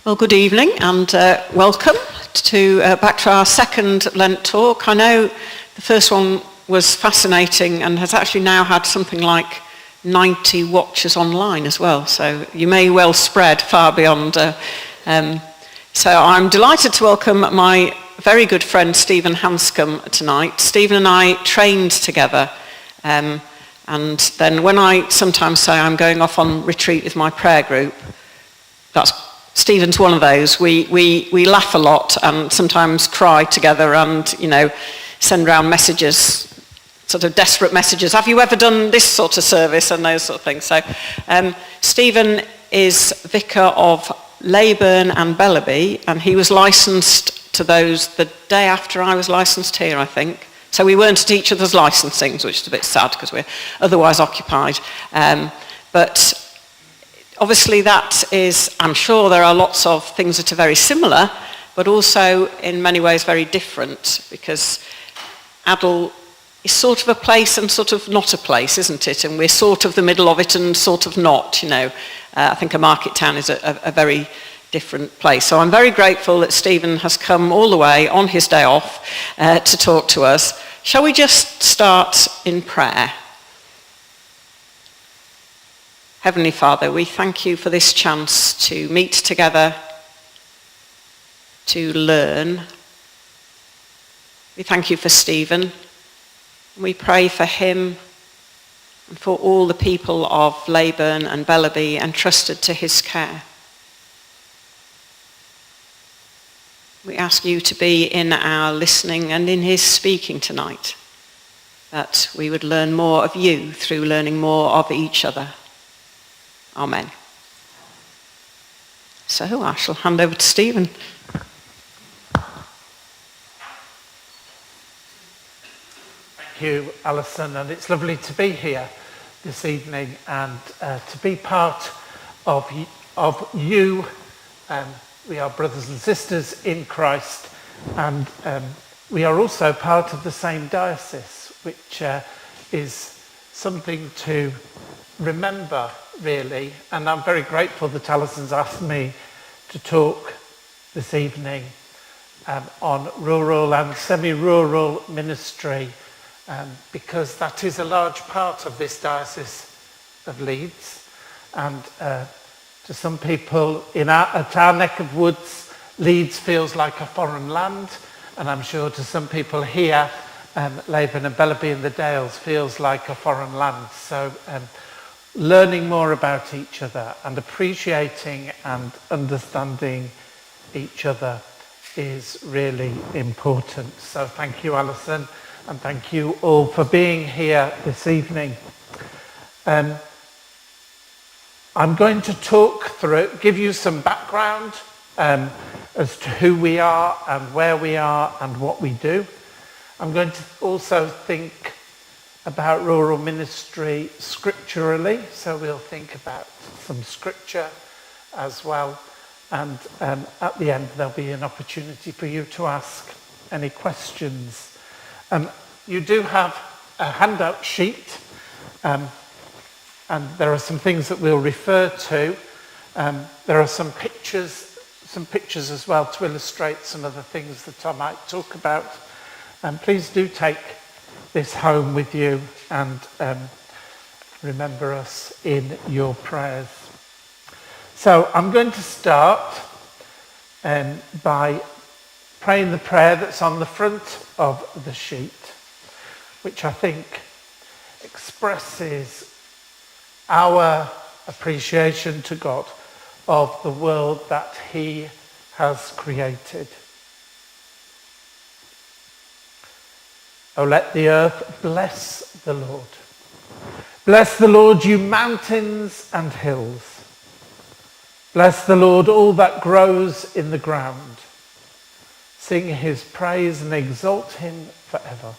Well, good evening and welcome to back to our second Lent talk. I know the first one was fascinating and has actually now had something like 90 watchers online as well, so you may well spread far beyond. So I'm delighted to welcome my very good friend Stephen Hanscom tonight. Stephen and I trained together, and then when I sometimes say I'm going off on retreat with my prayer group, Stephen's one of those. We laugh a lot and sometimes cry together and, send around messages, sort of desperate messages. Have you ever done this sort of service and those sort of things? So Stephen is vicar of Leyburn and Bellaby, and he was licensed to those the day after I was licensed here, I think. So we weren't at each other's licensings, which is a bit sad because we're otherwise occupied. But obviously that is, I'm sure there are lots of things that are very similar, but also in many ways very different, because Adel is sort of a place and sort of not a place, isn't it? And we're sort of the middle of it and sort of not, I think a market town is a very different place. So I'm very grateful that Stephen has come all the way on his day off to talk to us. Shall we just start in prayer? Heavenly Father, we thank you for this chance to meet together, to learn. We thank you for Stephen. We pray for him and for all the people of Leyburn and Bellaby entrusted to his care. We ask you to be in our listening and in his speaking tonight, that we would learn more of you through learning more of each other. Amen. So I shall hand over to Stephen. Thank you, Alison, and it's lovely to be here this evening and to be part of you. We are brothers and sisters in Christ, and we are also part of the same diocese, which is something to remember, really. And I'm very grateful that Alison's asked me to talk this evening on rural and semi-rural ministry, because that is a large part of this diocese of Leeds. And to some people at our neck of woods, Leeds feels like a foreign land, and I'm sure to some people here, Leyburn and Bellaby in the Dales feels like a foreign land. So learning more about each other and appreciating and understanding each other is really important. So thank you, Alison, and thank you all for being here this evening. I'm going to give you some background as to who we are and where we are and what we do. I'm going to also think about rural ministry scripturally, so we'll think about some scripture as well, and at the end there'll be an opportunity for you to ask any questions. You do have a handout sheet, and there are some things that we'll refer to. There are some pictures as well to illustrate some of the things that I might talk about, and please do take this home with you and remember us in your prayers. So I'm going to start by praying the prayer that's on the front of the sheet, which I think expresses our appreciation to God of the world that he has created. Oh, let the earth bless the Lord. Bless the Lord, you mountains and hills. Bless the Lord, all that grows in the ground. Sing his praise and exalt him forever.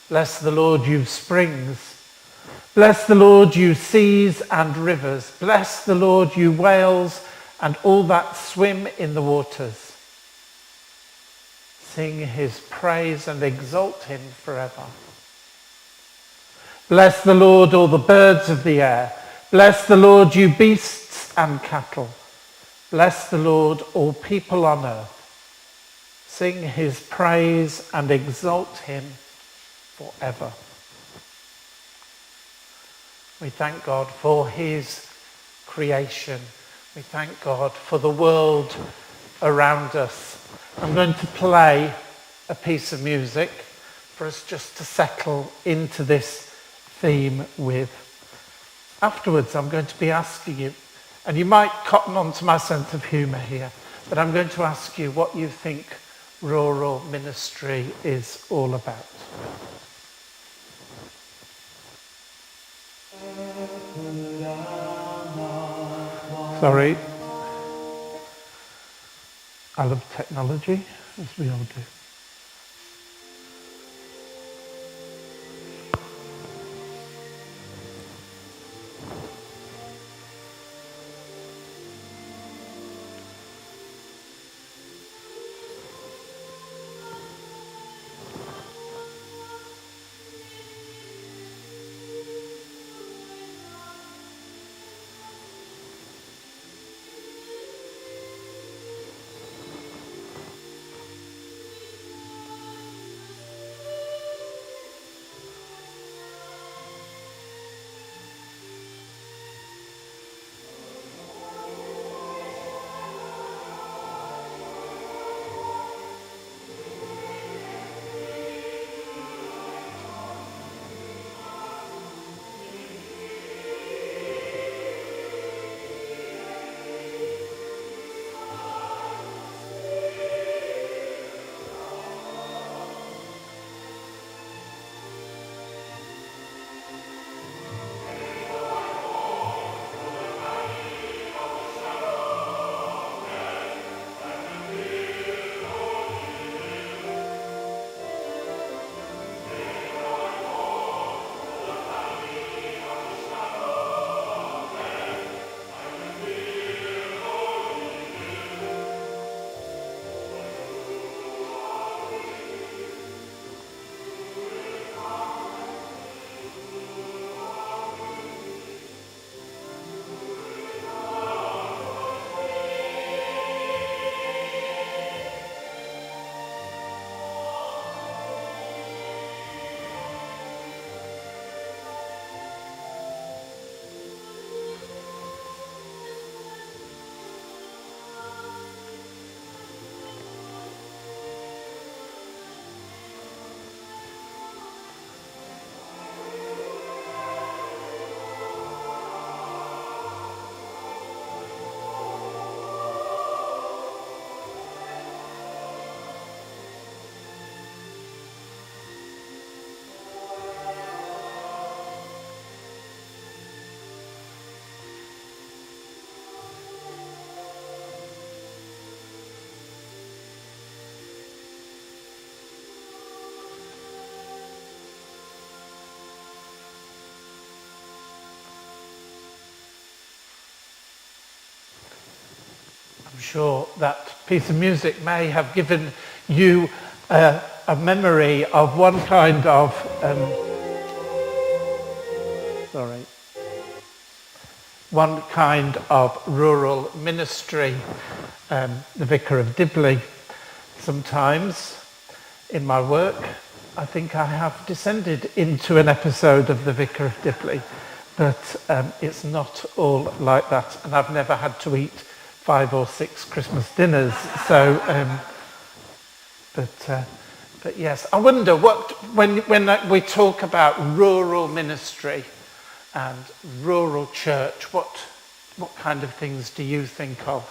Bless the Lord, you springs. Bless the Lord, you seas and rivers. Bless the Lord, you whales and all that swim in the waters. Sing his praise and exalt him forever. Bless the Lord, all the birds of the air. Bless the Lord, you beasts and cattle. Bless the Lord, all people on earth. Sing his praise and exalt him forever. We thank God for his creation. We thank God for the world around us. I'm going to play a piece of music for us just to settle into this theme with. Afterwards, I'm going to be asking you, and you might cotton on to my sense of humour here, but I'm going to ask you what you think rural ministry is all about. Sorry. I love technology, as we all do. I'm sure that piece of music may have given you a memory of one kind of one kind of rural ministry. The Vicar of Dibley. Sometimes in my work, I think I have descended into an episode of the Vicar of Dibley, but it's not all like that, and I've never had to eat 5 or 6 Christmas dinners. So, but yes, I wonder when we talk about rural ministry and rural church, what kind of things do you think of?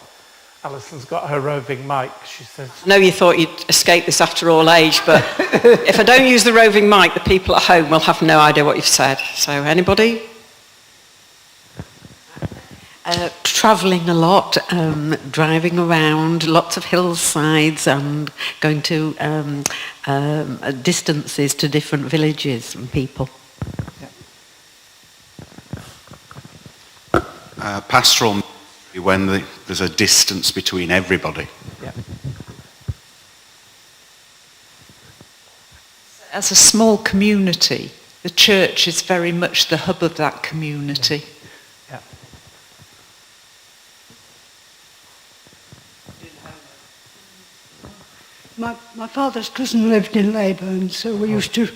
Alison's got her roving mic, she says. I know you thought you'd escape this after all age, but if I don't use the roving mic, the people at home will have no idea what you've said. So anybody? Travelling a lot, driving around, lots of hillsides and going to distances to different villages and people. Pastoral when there's a distance between everybody. Yeah. As a small community, the church is very much the hub of that community. Yeah. My father's cousin lived in Leyburn, so we used to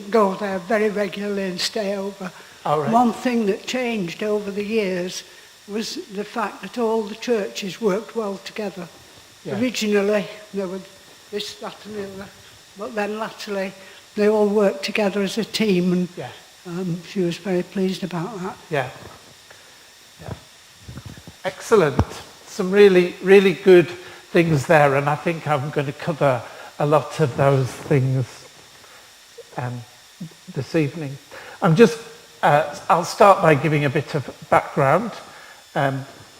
go there very regularly and stay over. All right. One thing that changed over the years was the fact that all the churches worked well together. Yeah. Originally, there were this, that and the other, but then latterly they all worked together as a team, and Yeah. she was very pleased about that. Yeah. Yeah. Excellent. Some really, really good things there, and I think I'm going to cover a lot of those things this evening. I'll start by giving a bit of background.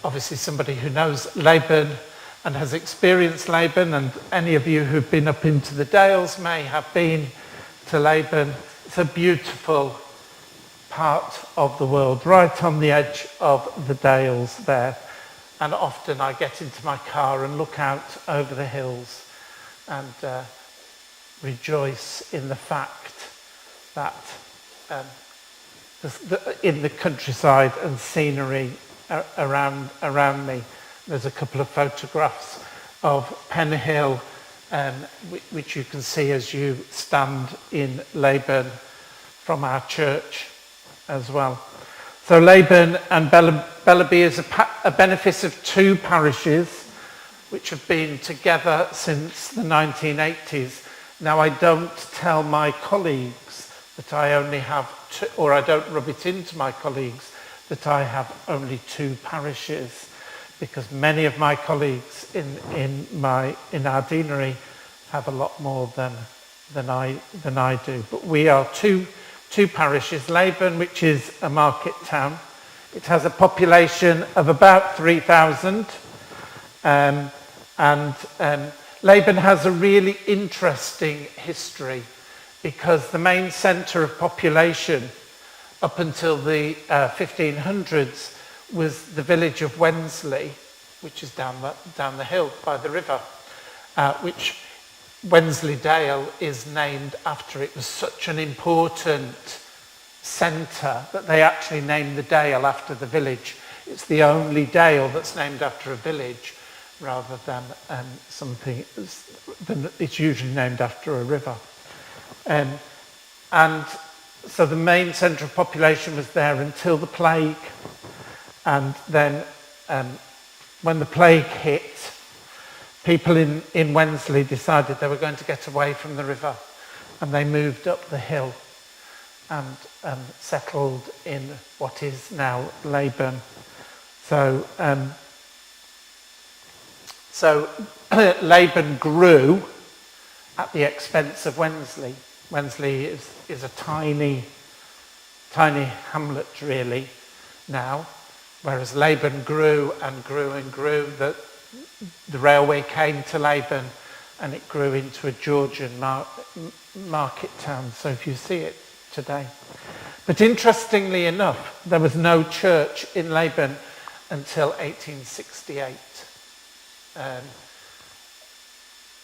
Obviously somebody who knows Leyburn and has experienced Leyburn, and any of you who've been up into the Dales may have been to Leyburn. It's a beautiful part of the world, right on the edge of the Dales there. And often I get into my car and look out over the hills and rejoice in the fact that in the countryside and scenery around me. There's a couple of photographs of Pen Hill, which you can see as you stand in Leyburn from our church as well. So Leyburn and Bellaby is a benefice of two parishes which have been together since the 1980s. Now, I don't tell my colleagues that I only have two, or I don't rub it into my colleagues that I have only two parishes, because many of my colleagues in our deanery have a lot more than I do. But we are two parishes. Leyburn, which is a market town, it has a population of about 3,000, and Leyburn has a really interesting history, because the main centre of population up until the 1500s was the village of Wensley, which is down the hill by the river, which Wensleydale is named after. It was such an important centre that they actually named the dale after the village. It's the only dale that's named after a village, rather than something, than it's usually named after a river. And so the main centre of population was there until the plague. And then when the plague hit, people in Wensley decided they were going to get away from the river, and they moved up the hill and settled in what is now Leyburn. So Leyburn grew at the expense of Wensley. Wensley is a tiny hamlet really now, whereas Leyburn grew and grew and grew. The railway came to Leyburn and it grew into a Georgian market town, so if you see it today. But interestingly enough, there was no church in Leyburn until 1868.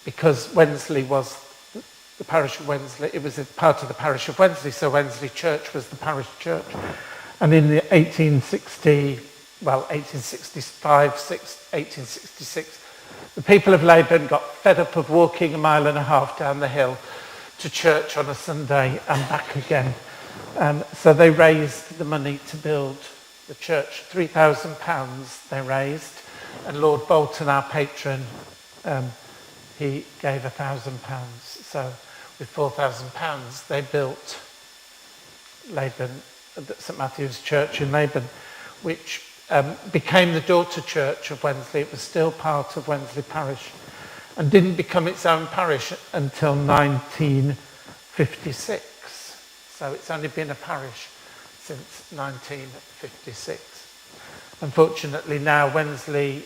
Because Wensley was the parish of Wensley, it was a part of the parish of Wensley, so Wensley Church was the parish church. And in the 1866, the people of Leyburn got fed up of walking a mile and a half down the hill to church on a Sunday and back again. So they raised the money to build the church. £3,000 they raised, and Lord Bolton, our patron, he gave £1,000. So with £4,000 they built Leyburn, St Matthew's Church in Leyburn, which became the daughter church of Wensley. It was still part of Wensley Parish and didn't become its own parish until 1956. So it's only been a parish since 1956. Unfortunately now Wensley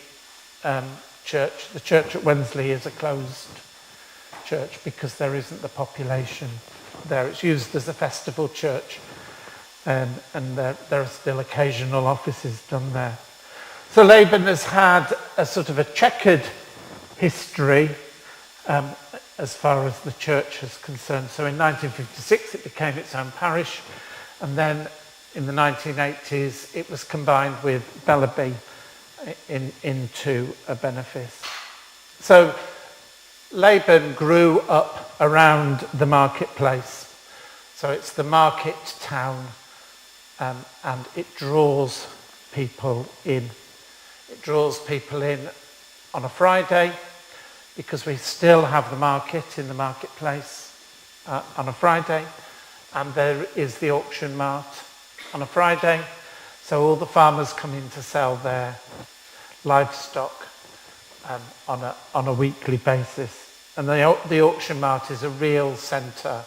Church, the church at Wensley, is a closed church because there isn't the population there. It's used as a festival church, and there are still occasional offices done there. So Leyburn has had a sort of a checkered history as far as the church is concerned. So in 1956 it became its own parish, and then in the 1980s it was combined with Bellaby into a benefice. So Laban grew up around the marketplace. So it's the market town, and it draws people in. It draws people in on a Friday, because we still have the market in the marketplace on a Friday, and there is the auction mart on a Friday. So all the farmers come in to sell their livestock on a weekly basis. And the auction mart is a real centre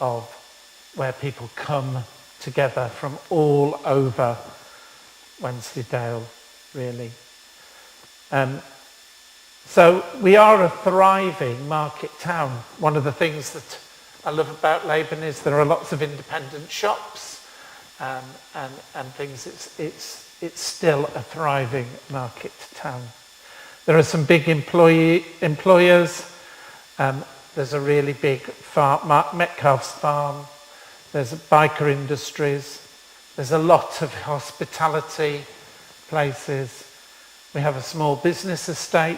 of where people come together from all over Wensleydale, really. So we are a thriving market town. One of the things that I love about Laban is there are lots of independent shops and things. It's still a thriving market town. There are some big employers. There's a really big farm, Metcalfe's farm. There's biker industries. There's a lot of hospitality places. We have a small business estate,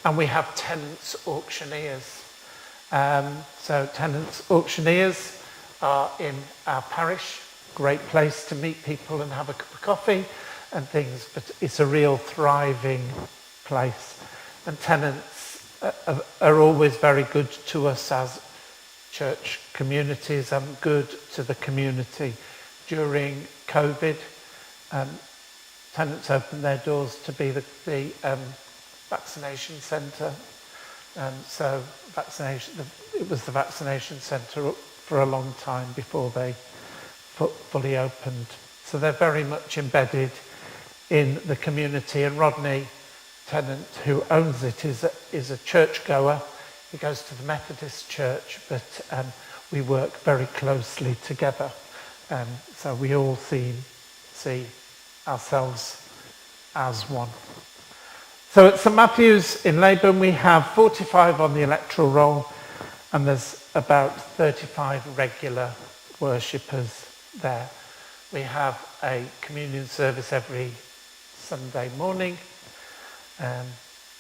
and we have tenants auctioneers. So tenants auctioneers are in our parish. Great place to meet people and have a cup of coffee and things, but it's a real thriving place. And tenants are always very good to us as church communities and good to the community. During COVID, tenants opened their doors to be the vaccination centre. So it was the vaccination centre for a long time before they fully opened. So they're very much embedded in the community. And Rodney, tenant who owns it, is a churchgoer. He goes to the Methodist church, but we work very closely together. So we all see ourselves as one. So at St Matthew's in Laban, we have 45 on the electoral roll, and there's about 35 regular worshippers there. We have a communion service every Sunday morning, and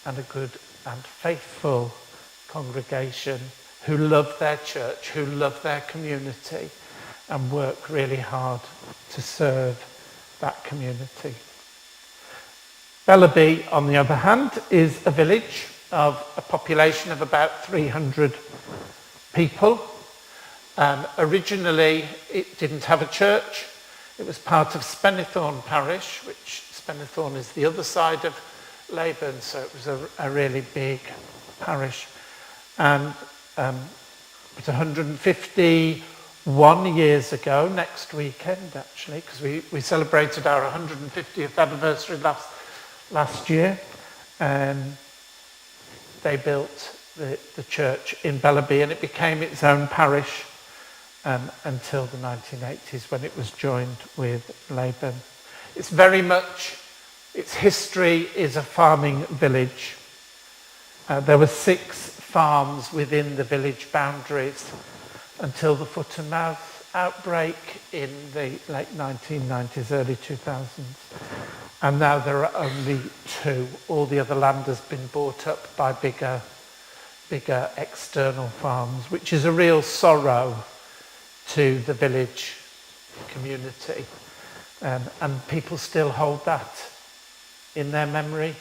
a good and faithful congregation who love their church, who love their community, and work really hard to serve that community. Bellaby, on the other hand, is a village of a population of about 300 people. Originally, it didn't have a church. It was part of Spennythorne Parish, which Spennythorne is the other side of Laban, so it was a really big parish. And it's 151 years ago, next weekend actually, because we celebrated our 150th anniversary last year. They built the church in Bellaby, and it became its own parish until the 1980s, when it was joined with Laban. It's very much, its history is a farming village. There were 6 farms within the village boundaries until the foot and mouth outbreak in the late 1990s, early 2000s. And now there are only 2. All the other land has been bought up by bigger external farms, which is a real sorrow to the village community. And people still hold that in their memory.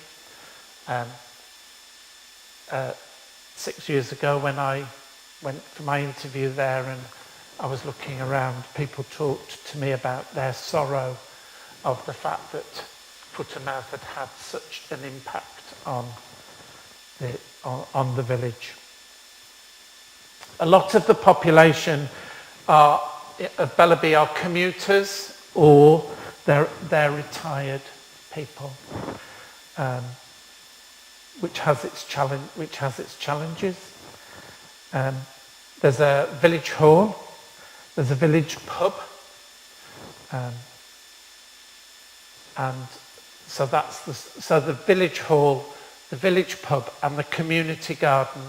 6 years ago, when I went for my interview there and I was looking around, people talked to me about their sorrow of the fact that foot and mouth had such an impact on the village. A lot of the population of Bellaby are commuters, or they're retired people, which has its challenges. There's a village hall, there's a village pub, and so the village hall, the village pub, and the community garden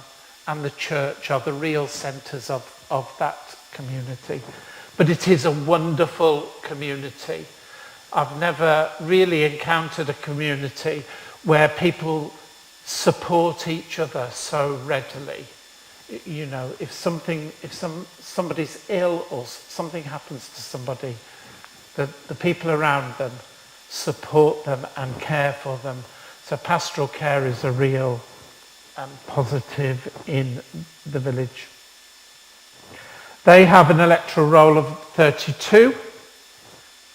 and the church are the real centres of that community. But it is a wonderful community. I've never really encountered a community where people support each other so readily. You know, if somebody's ill or something happens to somebody, the people around them support them and care for them. So pastoral care is a real positive in the village. They have an electoral roll of 32,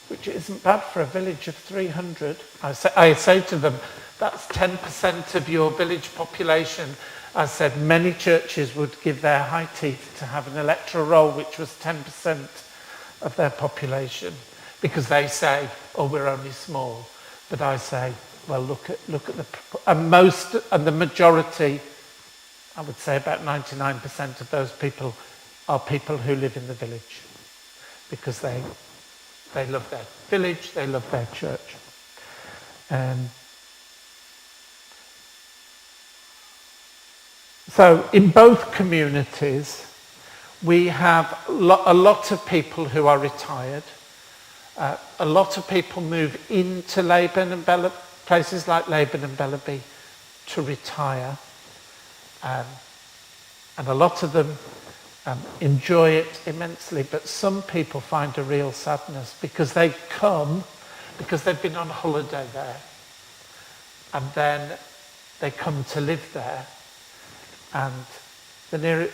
which isn't bad for a village of 300. I say to them, that's 10% of your village population. I said many churches would give their high teeth to have an electoral roll which was 10% of their population, because they say, oh, we're only small. But I say, well, look at the majority, I would say about 99% of those people are people who live in the village, because they love their village, they love their church. So in both communities, we have a lot of people who are retired. A lot of people move into Laban and places like Laban and Bellaby to retire. And a lot of them enjoy it immensely, but some people find a real sadness because they come because they've been on holiday there, and then they come to live there, and the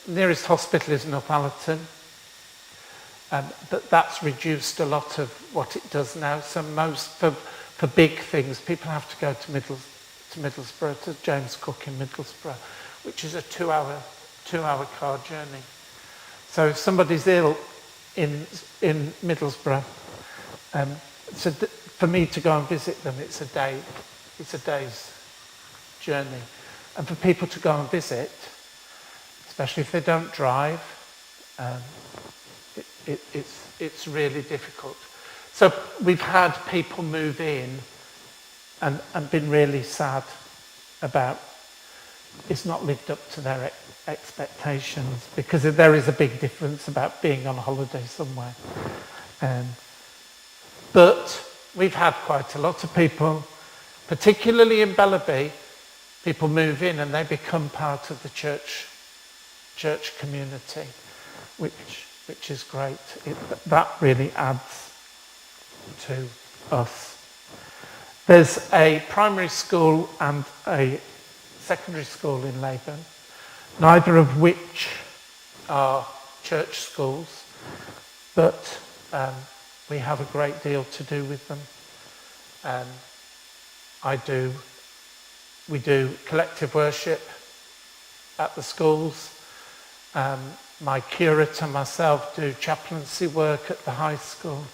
nearest hospital is Northallerton, but that's reduced a lot of what it does now. So for big things, people have to go to Middlesbrough, to James Cook in Middlesbrough, which is a two-hour car journey. So if somebody's ill in Middlesbrough, so for me to go and visit them, it's a day's journey. And for people to go and visit, especially if they don't drive, it's really difficult. So we've had people move in and been really sad about it's not lived up to their expectations, because there is a big difference about being on holiday somewhere. But we've had quite a lot of people, particularly in Bellaby, people move in and they become part of the church community, which is great. That really adds to us. There's a primary school and a secondary school in Laban, neither of which are church schools, but we have a great deal to do with them. We do collective worship at the schools. My curate and myself do chaplaincy work at the high school.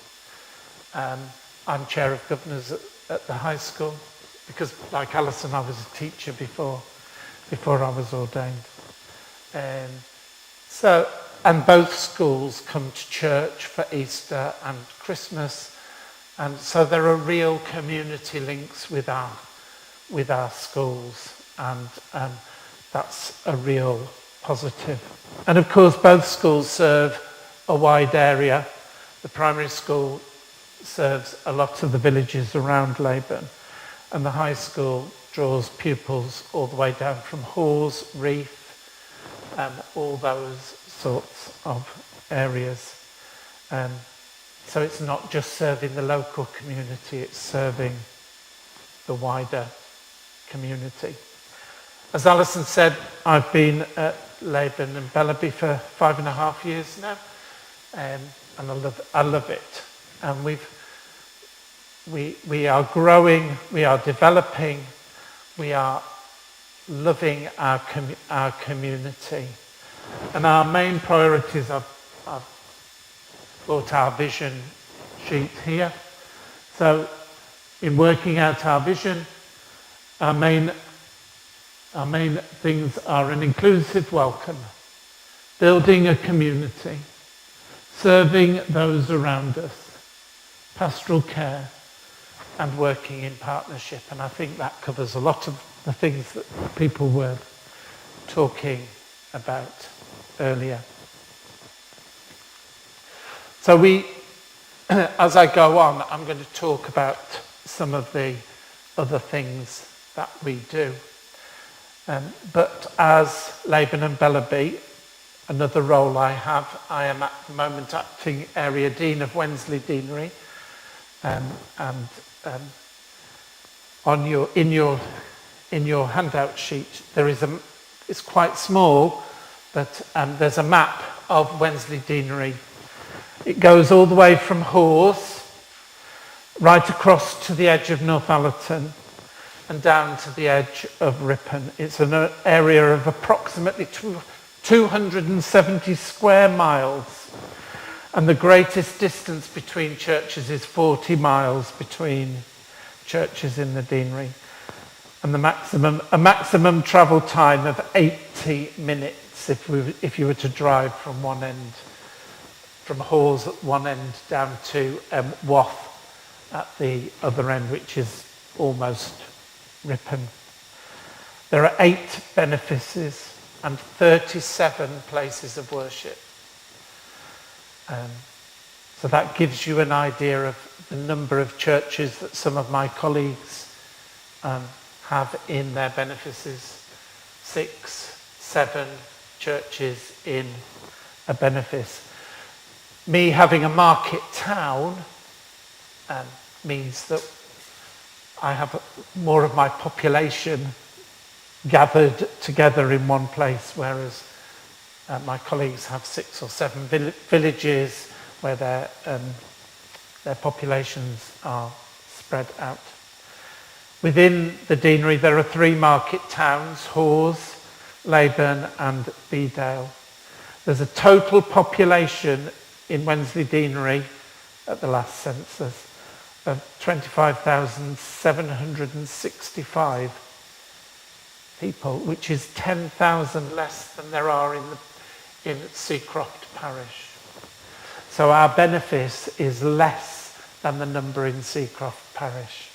I'm chair of governors at the high school, because like Alison, I was a teacher before I was ordained. And both schools come to church for Easter and Christmas, and so there are real community links with our schools, and that's a real positive. And of course, both schools serve a wide area. The primary school serves a lot of the villages around Laban, and the high school draws pupils all the way down from Hawes, Reef, and all those sorts of areas. So it's not just serving the local community, it's serving the wider community. As Alison said, I've been at Laban and Bellaby for 5.5 years now, and I love it. And we are growing, we are developing, we are loving our community. And our main priorities, I've brought our vision sheet here. So in working out our vision, our main things are an inclusive welcome, building a community, serving those around us, pastoral care, and working in partnership. And I think that covers a lot of the things that people were talking about earlier. So as I go on, I'm going to talk about some of the other things that we do. But as Laban and Bellaby, another role I have, I am at the moment acting Area Dean of Wensley Deanery. In your handout sheet, it's quite small, but there's a map of Wensley Deanery. It goes all the way from Hawes, right across to the edge of Northallerton, and down to the edge of Ripon. It's an area of approximately 270 square miles, and the greatest distance between churches is 40 miles between churches in the deanery, and a maximum travel time of 80 minutes if you were to drive from one end, from Hawes at one end down to Wath at the other end, which is almost Ripon. There are 8 benefices and 37 places of worship. So that gives you an idea of the number of churches that some of my colleagues have in their benefices. 6, 7 churches in a benefice. Me having a market town means that I have more of my population gathered together in one place, whereas my colleagues have 6 or 7 villages where their populations are spread out. Within the deanery there are 3 market towns, Hawes, Laban and Bedale. There's a total population in Wensley Deanery at the last census of 25,765 people, which is 10,000 less than there are in Seacroft Parish. So our benefice is less than the number in Seacroft Parish.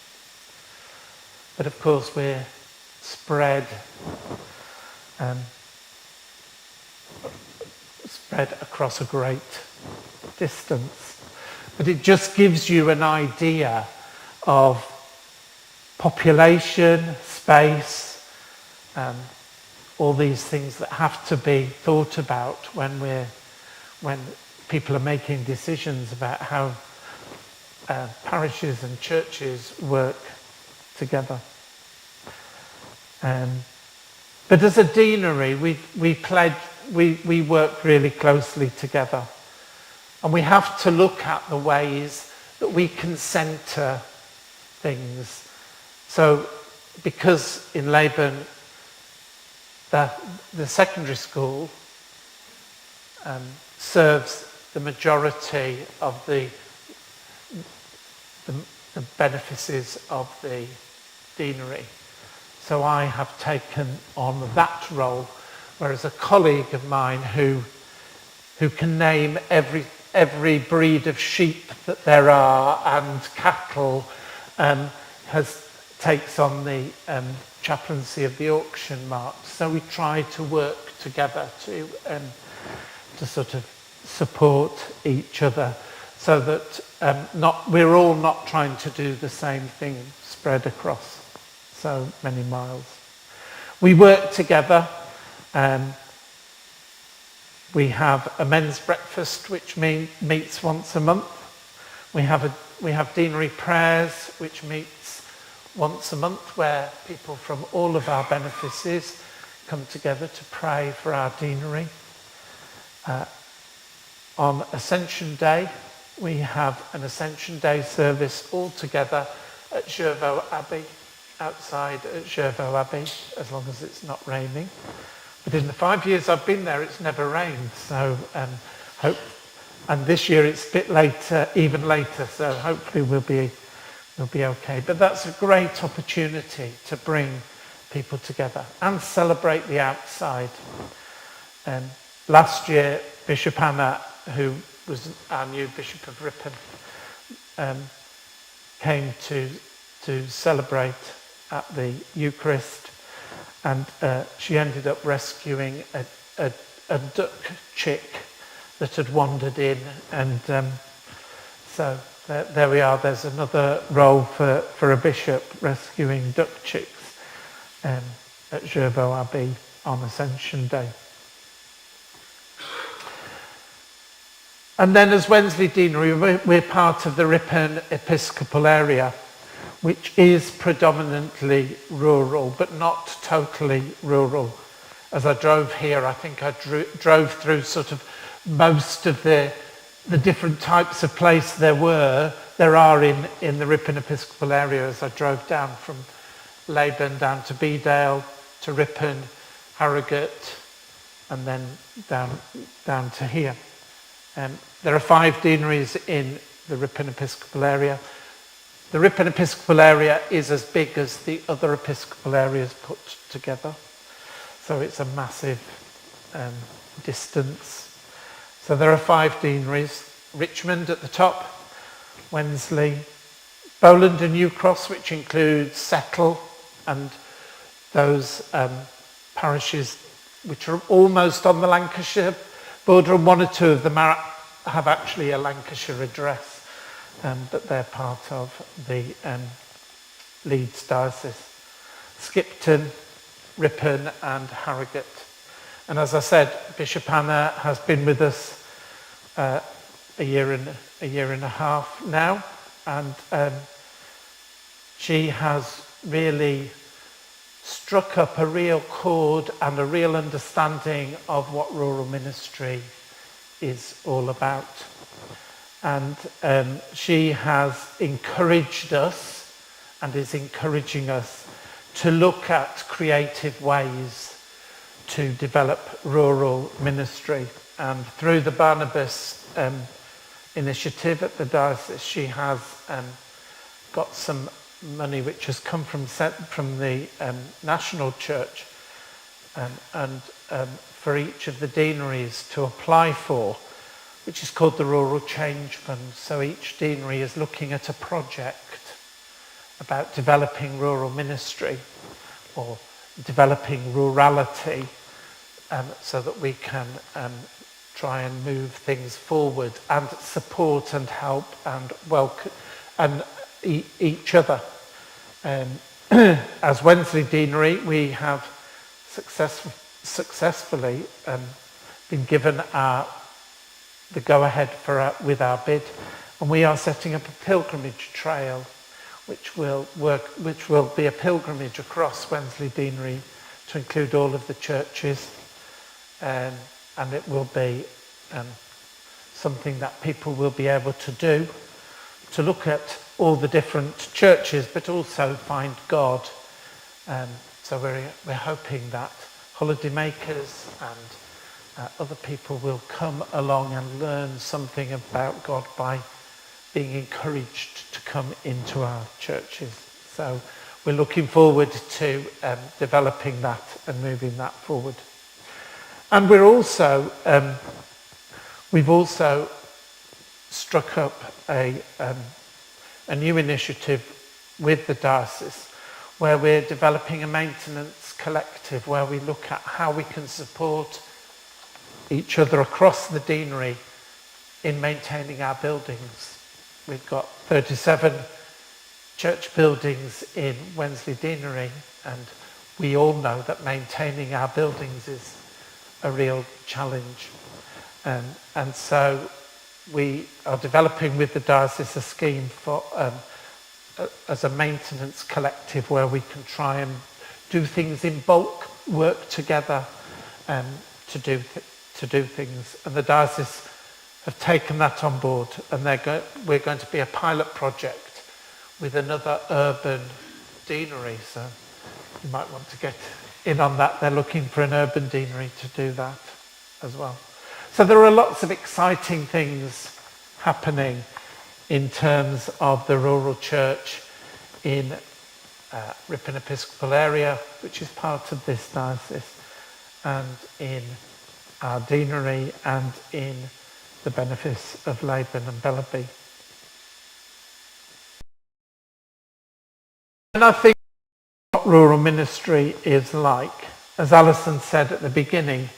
But of course we're spread across a great distance. But it just gives you an idea of population, space, all these things that have to be thought about when people are making decisions about how parishes and churches work together. But as a deanery, we work really closely together. And we have to look at the ways that we can centre things. So, because in Laban, the secondary school serves the majority of the benefices of the deanery. So I have taken on that role, whereas a colleague of mine who can name every breed of sheep that there are and cattle takes on the chaplaincy of the auction mart. So we try to work together to sort of support each other, so that we're all not trying to do the same thing spread across so many miles. We work together. We have a men's breakfast which meets once a month. We have deanery prayers which meets once a month, where people from all of our benefices come together to pray for our deanery. On Ascension Day, we have an Ascension Day service all together at Jervaux Abbey, outside at Jervaux Abbey, as long as it's not raining. But in the 5 years I've been there, it's never rained. So and this year it's a bit later, even later. So hopefully we'll be okay. But that's a great opportunity to bring people together and celebrate the outside. Last year, Bishop Anna, who was our new Bishop of Ripon, came to celebrate at the Eucharist, and she ended up rescuing a duck chick that had wandered in, and so there we are. There's another role for a bishop, rescuing duck chicks. at Jervaux Abbey on Ascension Day. And then as Wensley Deanery, we're part of the Ripon Episcopal area, which is predominantly rural, but not totally rural. As I drove here, I think I drove through sort of most of the different types of place there are in the Ripon Episcopal area as I drove down from Leyburn down to Bedale, to Ripon, Harrogate, and then down to here. There are 5 deaneries in the Ripon Episcopal area. The Ripon Episcopal area is as big as the other Episcopal areas put together. So it's a massive distance. So there are 5 deaneries. Richmond at the top, Wensley, Bowland and New Cross, which includes Settle and those parishes which are almost on the Lancashire border, and 1 or 2 of them have actually a Lancashire address, but they're part of the Leeds diocese. Skipton, Ripon and Harrogate. And as I said, Bishop Anna has been with us a year and a half now, and she has really struck up a real chord and a real understanding of what rural ministry is all about. And she has encouraged us and is encouraging us to look at creative ways to develop rural ministry. And through the Barnabas initiative at the diocese, she has got some money which has come from the national church, and for each of the deaneries to apply for, which is called the Rural Change Fund. So each deanery is looking at a project about developing rural ministry or developing rurality, so that we can try and move things forward and support and help and welcome and each other. As Wensley Deanery, we have successfully been given the go-ahead with our bid, and we are setting up a pilgrimage trail which will be a pilgrimage across Wensley Deanery to include all of the churches, and it will be something that people will be able to do, to look at all the different churches, but also find God. So we're hoping that holidaymakers and other people will come along and learn something about God by being encouraged to come into our churches. So we're looking forward to developing that and moving that forward. And we've also struck up a new initiative with the diocese where we're developing a maintenance collective where we look at how we can support each other across the deanery in maintaining our buildings. We've got 37 church buildings in Wensley Deanery, and we all know that maintaining our buildings is a real challenge. And so we are developing with the diocese a scheme for as a maintenance collective where we can try and do things in bulk, work together to do things. And the diocese have taken that on board, and we're going to be a pilot project with another urban deanery. So you might want to get in on that. They're looking for an urban deanery to do that as well. So there are lots of exciting things happening in terms of the rural church in Ripon Episcopal area, which is part of this diocese, and in our deanery and in the benefice of Leyburn and Bellaby. And I think what rural ministry is like, as Alison said at the beginning,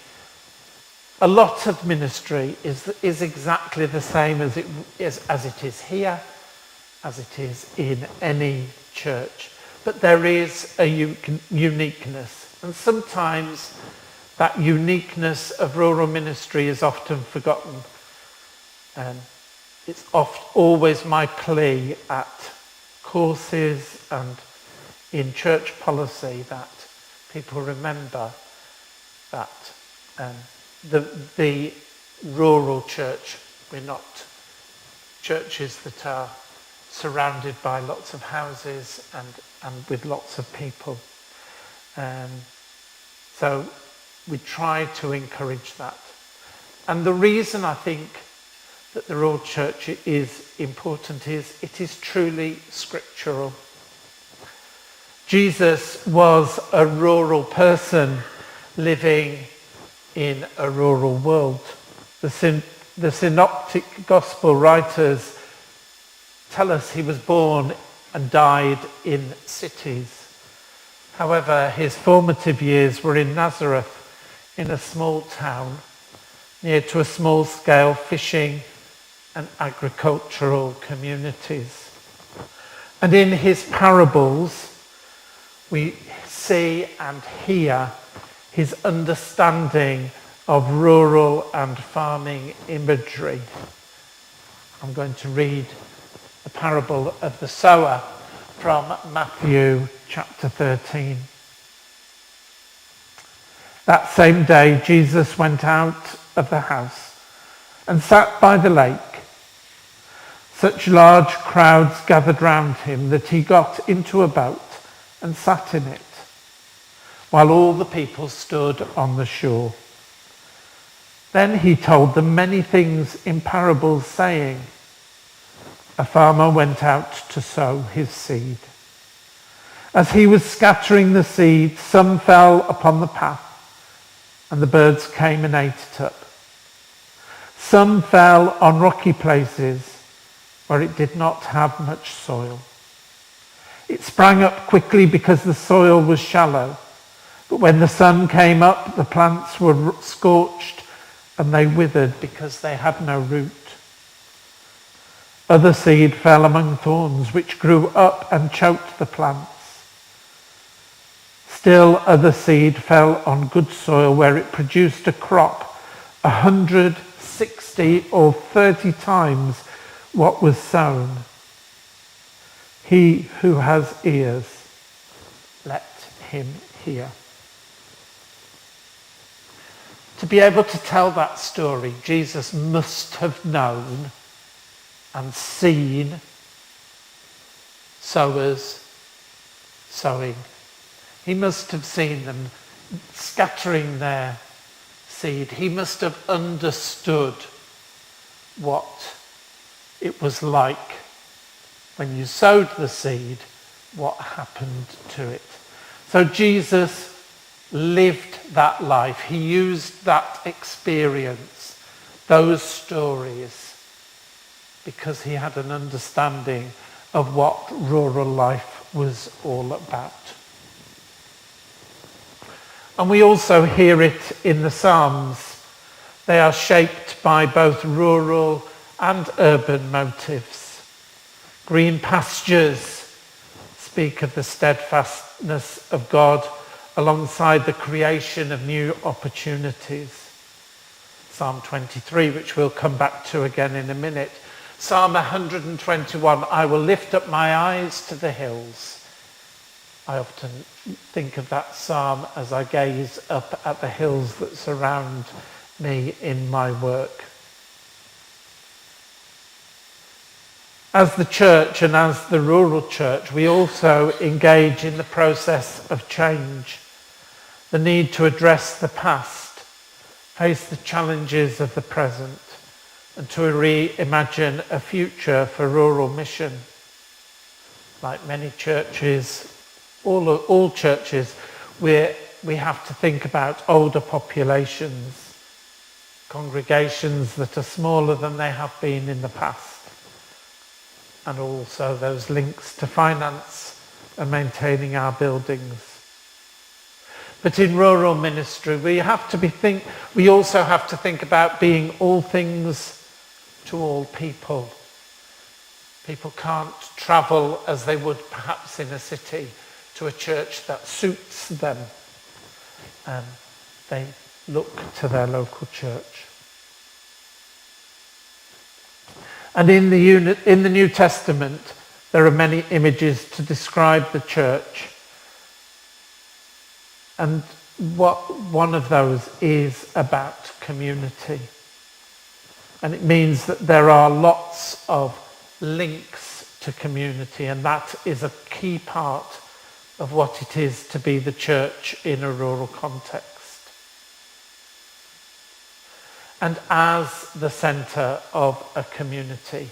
a lot of ministry is exactly the same as it is here, as it is in any church. but there is a uniqueness. And sometimes that uniqueness of rural ministry is often forgotten. It's always my plea at courses and in church policy that people remember that the rural church, we're not churches that are surrounded by lots of houses and with lots of people. So we try to encourage that. And the reason I think that the rural church is important is it is truly scriptural. Jesus was a rural person living in a rural world. The synoptic gospel writers tell us he was born and died in cities. However, his formative years were in Nazareth, in a small town, near to a small-scale fishing and agricultural communities. And in his parables, we see and hear his understanding of rural and farming imagery. I'm going to read the parable of the sower from Matthew chapter 13. That same day, Jesus went out of the house and sat by the lake. Such large crowds gathered round him that he got into a boat and sat in it, while all the people stood on the shore. Then he told them many things in parables, saying, a farmer went out to sow his seed. As he was scattering the seed, some fell upon the path, and the birds came and ate it up. Some fell on rocky places where it did not have much soil. It sprang up quickly because the soil was shallow, but when the sun came up, the plants were scorched and they withered because they had no root. Other seed fell among thorns, which grew up and choked the plants. Still other seed fell on good soil, where it produced a crop 160 or 30 times what was sown. He who has ears, let him hear. To be able to tell that story, Jesus must have known and seen sowers sowing. He must have seen them scattering their seed. He must have understood what it was like when you sowed the seed, what happened to it. So Jesus lived that life. He used that experience, those stories, because he had an understanding of what rural life was all about. And we also hear it in the Psalms. They are shaped by both rural and urban motives. Green pastures speak of the steadfastness of God alongside the creation of new opportunities. Psalm 23, which we'll come back to again in a minute. Psalm 121, I will lift up my eyes to the hills. I often think of that psalm as I gaze up at the hills that surround me in my work. As the church and as the rural church, we also engage in the process of change, the need to address the past, face the challenges of the present, and to reimagine a future for rural mission. Like many churches, all churches, we have to think about older populations, congregations that are smaller than they have been in the past, and also those links to finance and maintaining our buildings. But in rural ministry, we also have to think about being all things to all people. People can't travel as they would perhaps in a city to a church that suits them. They look to their local church. And in the New Testament, there are many images to describe the church. And one of those is about community. And it means that there are lots of links to community, and that is a key part of what it is to be the church in a rural context. And as the centre of a community,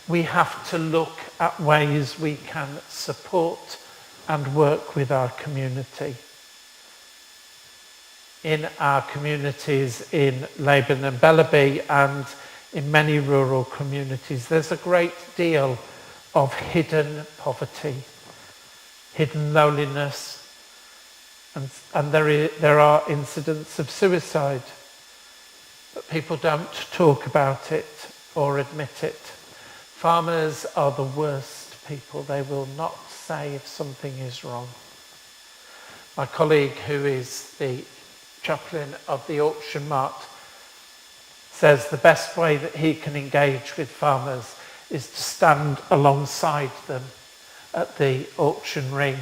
we have to look at ways we can support and work with our community. In our communities in Laban and Bellaby and in many rural communities, there's a great deal of hidden poverty, hidden loneliness, and there are incidents of suicide. But people don't talk about it or admit it. Farmers are the worst people. They will not say if something is wrong. My colleague, who is the chaplain of the auction mart, says the best way that he can engage with farmers is to stand alongside them at the auction ring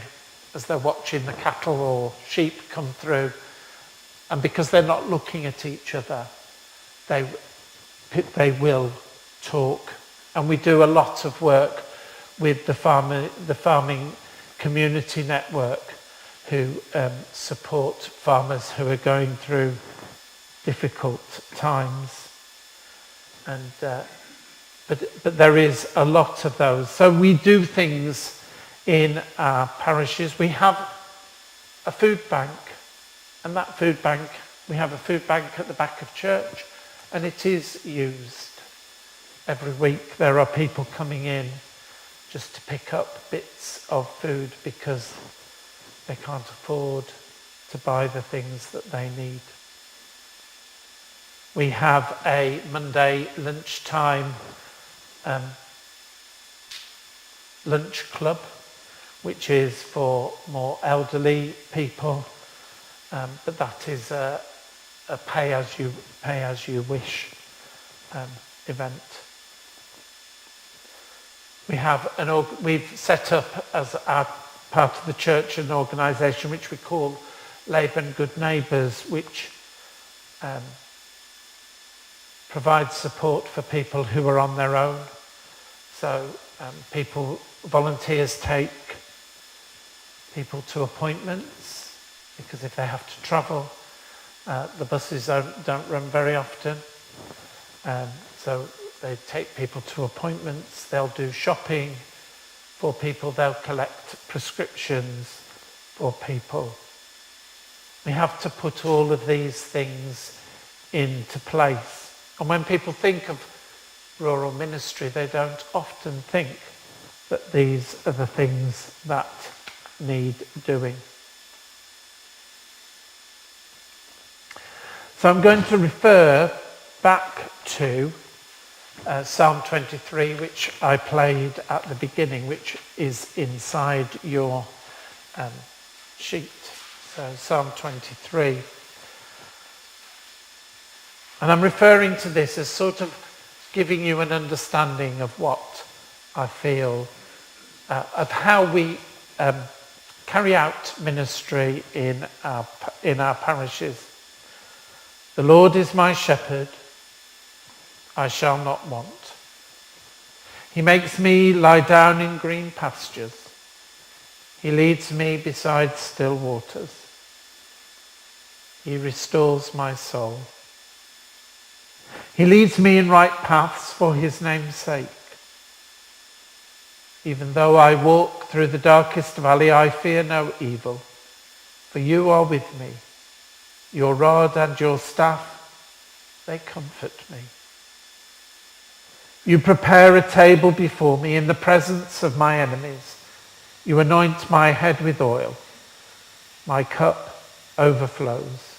as they're watching the cattle or sheep come through. And because they're not looking at each other, they will talk. And we do a lot of work with the farming community network, who support farmers who are going through difficult times. And but there is a lot of those. So we do things in our parishes. We have a food bank, and that food bank, we have a food bank at the back of church, and it is used. Every week there are people coming in just to pick up bits of food because they can't afford to buy the things that they need. We have a Monday lunchtime lunch club, which is for more elderly people, but that is a pay as you wish event. We've set up as our part of the church an organisation which we call Laban Good Neighbours, which provides support for people who are on their own. So volunteers take people to appointments, because if they have to travel, the buses don't run very often. So they take people to appointments, they'll do shopping for people, they'll collect prescriptions for people. We have to put all of these things into place. And when people think of rural ministry, they don't often think that these are the things that need doing. So I'm going to refer back to Psalm 23, which I played at the beginning, which is inside your sheet. So Psalm 23. And I'm referring to this as sort of giving you an understanding of what I feel, of how we carry out ministry in our parishes. The Lord is my shepherd, I shall not want. He makes me lie down in green pastures. He leads me beside still waters. He restores my soul. He leads me in right paths for his name's sake. Even though I walk through the darkest valley, I fear no evil, for you are with me. Your rod and your staff, they comfort me. You prepare a table before me in the presence of my enemies. You anoint my head with oil. My cup overflows.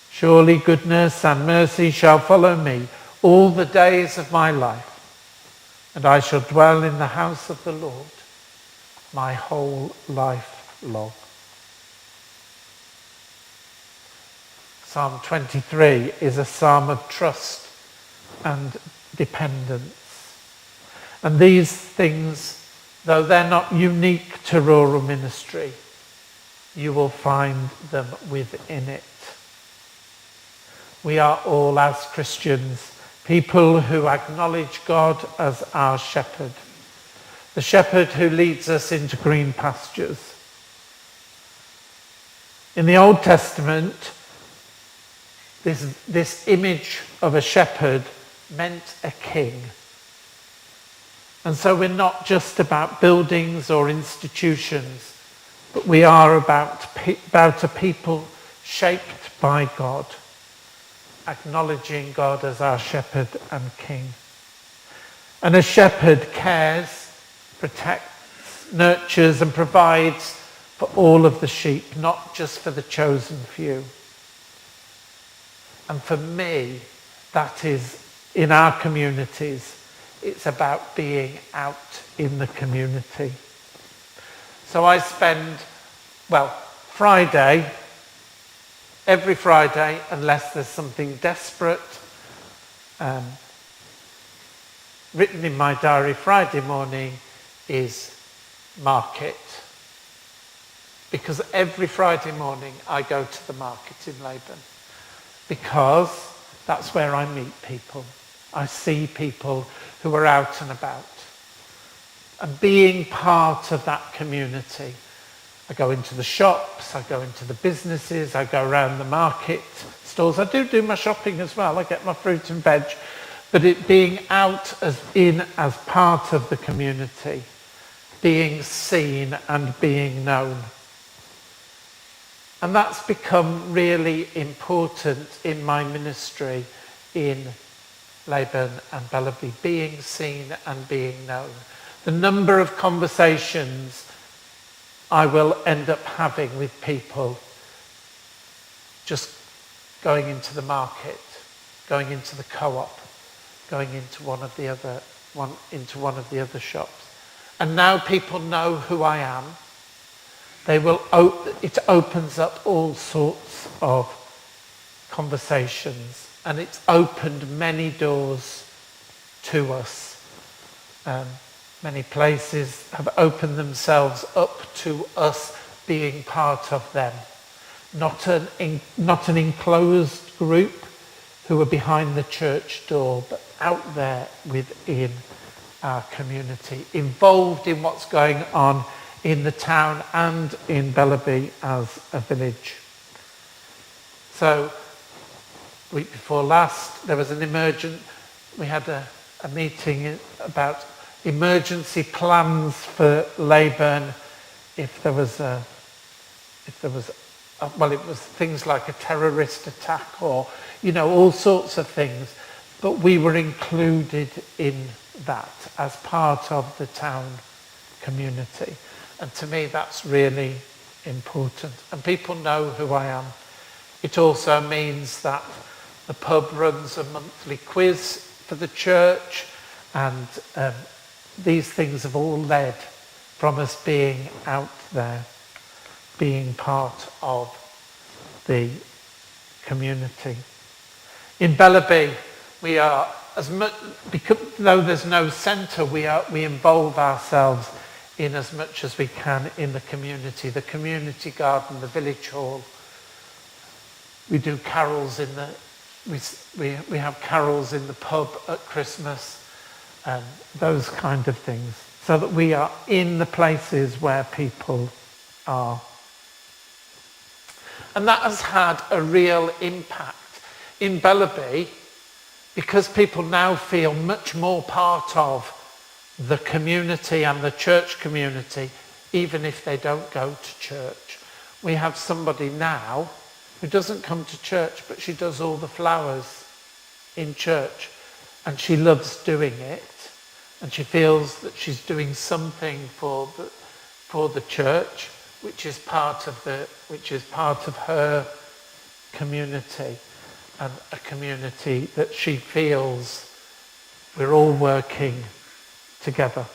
Surely goodness and mercy shall follow me all the days of my life, and I shall dwell in the house of the Lord my whole life long. Psalm 23 is a psalm of trust and dependence. And these things, though they're not unique to rural ministry, you will find them within it. We are all, as Christians, people who acknowledge God as our shepherd, the shepherd who leads us into green pastures. In the Old Testament, this image of a shepherd meant a king. And so we're not just about buildings or institutions, but we are about a people shaped by God, acknowledging God as our shepherd and king. And a shepherd cares, protects, nurtures and provides for all of the sheep, not just for the chosen few. And for me, that is, in our communities, it's about being out in the community. So I spend, every Friday, unless there's something desperate, written in my diary, Friday morning is market. Because every Friday morning I go to the market in Leyburn. Because that's where I meet people. I see people who are out and about. And being part of that community, I go into the shops, I go into the businesses, I go around the market stalls. I do my shopping as well. I get my fruit and veg. But it being out as part of the community, being seen and being known. And that's become really important in my ministry in Leyburn and Bellaby, being seen and being known. The number of conversations I will end up having with people just going into the market, going into the co-op, going into one of the other shops. And now people know who I am. It opens up all sorts of conversations, and it's opened many doors to us. Many places have opened themselves up to us being part of them. Not an enclosed group who are behind the church door, but out there within our community, involved in what's going on in the town and in Bellaby as a village. So, week before last, there was we had a meeting about emergency plans for Leyburn it was things like a terrorist attack or, all sorts of things. But we were included in that as part of the town community. And to me, that's really important. And people know who I am. It also means that the pub runs a monthly quiz for the church, and these things have all led from us being out there, being part of the community. In Bellaby, we are, as much, because though there's no centre, we involve ourselves in as much as we can in the community garden, the village hall. We do carols we have carols in the pub at Christmas, and those kind of things, so that we are in the places where people are. And that has had a real impact in Bellaby, because people now feel much more part of the community and the church community, even if they don't go to church. We have somebody now who doesn't come to church, but she does all the flowers in church, and she loves doing it, and she feels that she's doing something for the church, which is part of her community, and a community that she feels we're all working together.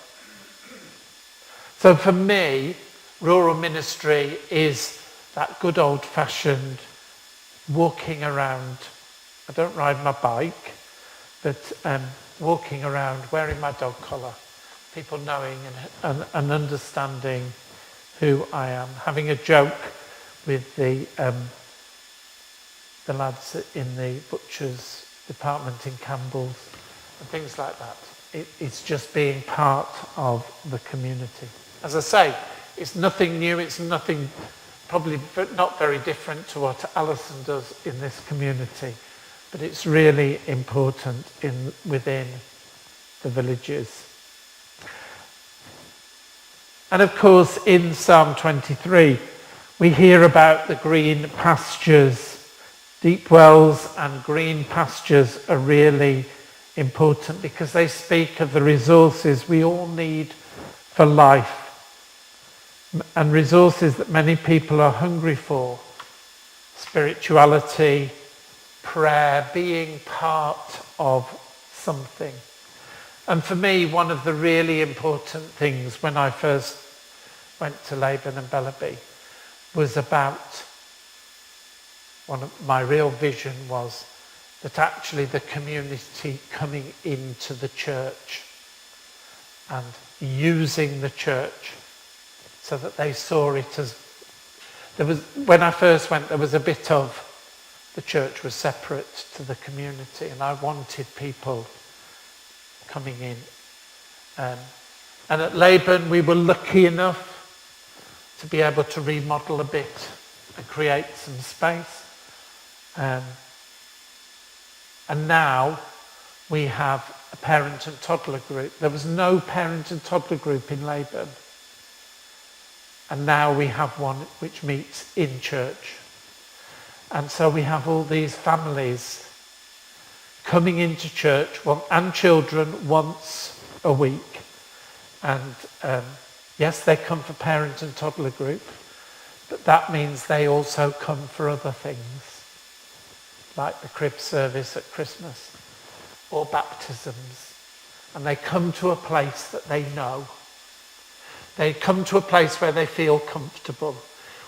So for me, rural ministry is that good old-fashioned walking around. I don't ride my bike, but walking around wearing my dog collar, people knowing and understanding who I am, having a joke with the lads in the butcher's department in Campbell's and things like that. It's just being part of the community. As I say, it's nothing new, it's nothing, probably not very different to what Alison does in this community, but it's really important within the villages. And of course, in Psalm 23, we hear about the green pastures. Deep wells and green pastures are really important because they speak of the resources we all need for life and resources that many people are hungry for. Spirituality, prayer, being part of something. And for me, one of the really important things when I first went to Laban and Bellaby was about, one of my real vision was that actually the community coming into the church and using the church so that they saw it as, when I first went, there was a bit of, the church was separate to the community and I wanted people coming in. And at Laban we were lucky enough to be able to remodel a bit and create some space. And now we have a parent and toddler group. There was no parent and toddler group in Laban. And now we have one which meets in church. And so we have all these families coming into church and children once a week. And yes, they come for parent and toddler group, but that means they also come for other things, like the crib service at Christmas or baptisms. And they come to a place that they know. They come to a place where they feel comfortable,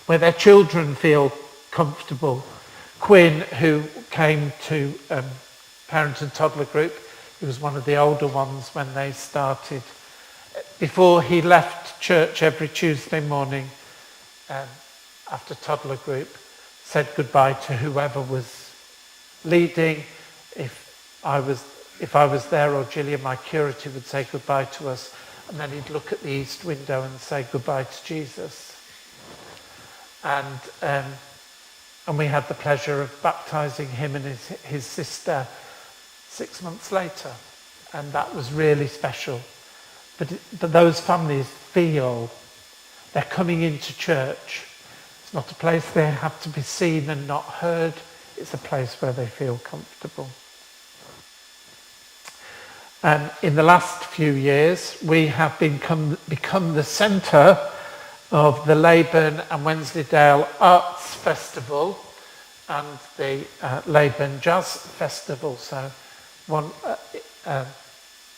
where their children feel comfortable. Quinn, who came to parent and toddler group, he was one of the older ones when they started. Before he left church every Tuesday morning after toddler group, said goodbye to whoever was leading. If I was there or Gillian, my curate, would say goodbye to us, and then he'd look at the east window and say goodbye to Jesus. And we had the pleasure of baptising him and his sister 6 months later, and that was really special. But those families feel they're coming into church. It's not a place they have to be seen and not heard. It's a place where they feel comfortable. And in the last few years, we have become the centre of the Laban and Wensleydale Arts Festival and the Laban Jazz Festival. So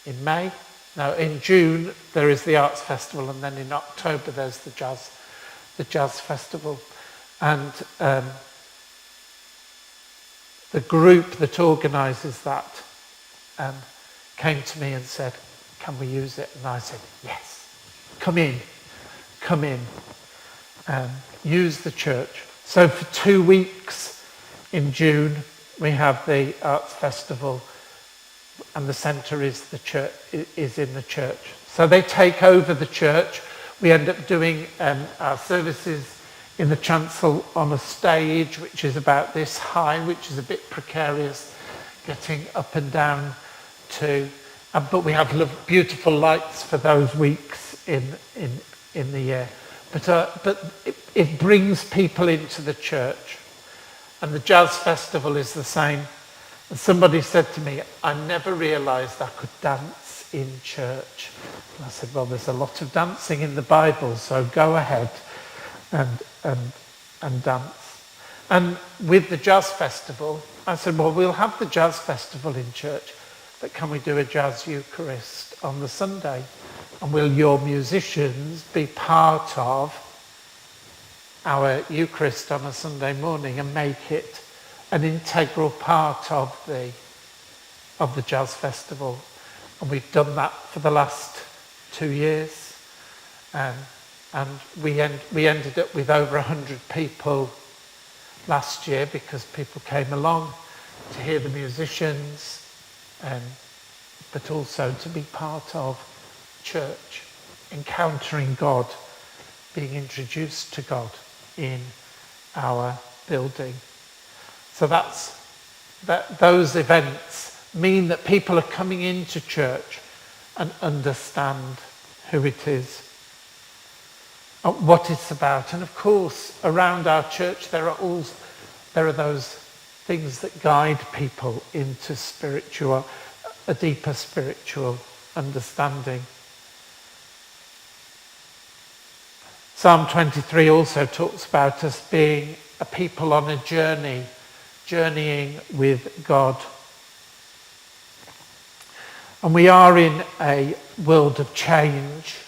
in June there is the Arts Festival, and then in October there's the Jazz Festival. And the group that organises that came to me and said, can we use it? And I said, yes, come in, use the church. So for 2 weeks in June, we have the Arts Festival, and the centre is the church, is in the church. So they take over the church. We end up doing our services in the chancel on a stage, which is about this high, which is a bit precarious, getting up and down to, but we have beautiful lights for those weeks in the year. But it brings people into the church. And the Jazz Festival is the same. And somebody said to me, I never realised I could dance in church. And I said, well, there's a lot of dancing in the Bible, so go ahead and dance. And with the Jazz Festival, I said, well, we'll have the Jazz Festival in church, but can we do a Jazz Eucharist on the Sunday? And will your musicians be part of our Eucharist on a Sunday morning and make it an integral part of the Jazz Festival? And we've done that for the last 2 years. And we ended up with over 100 people last year because people came along to hear the musicians, but also to be part of church, encountering God, being introduced to God in our building. So those events mean that people are coming into church and understand who it is, what it's about. And of course, around our church there are those things that guide people into a deeper spiritual understanding. Psalm 23 also talks about us being a people on a journey, journeying with God. And we are in a world of change,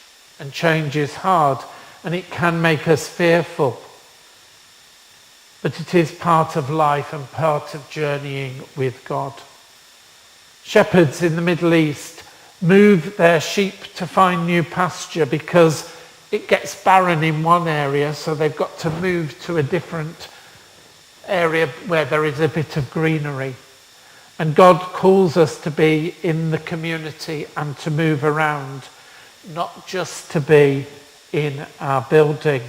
and change is hard, and it can make us fearful. But it is part of life and part of journeying with God. Shepherds in the Middle East move their sheep to find new pasture because it gets barren in one area, so they've got to move to a different area where there is a bit of greenery. And God calls us to be in the community and to move around, not just to be in our building.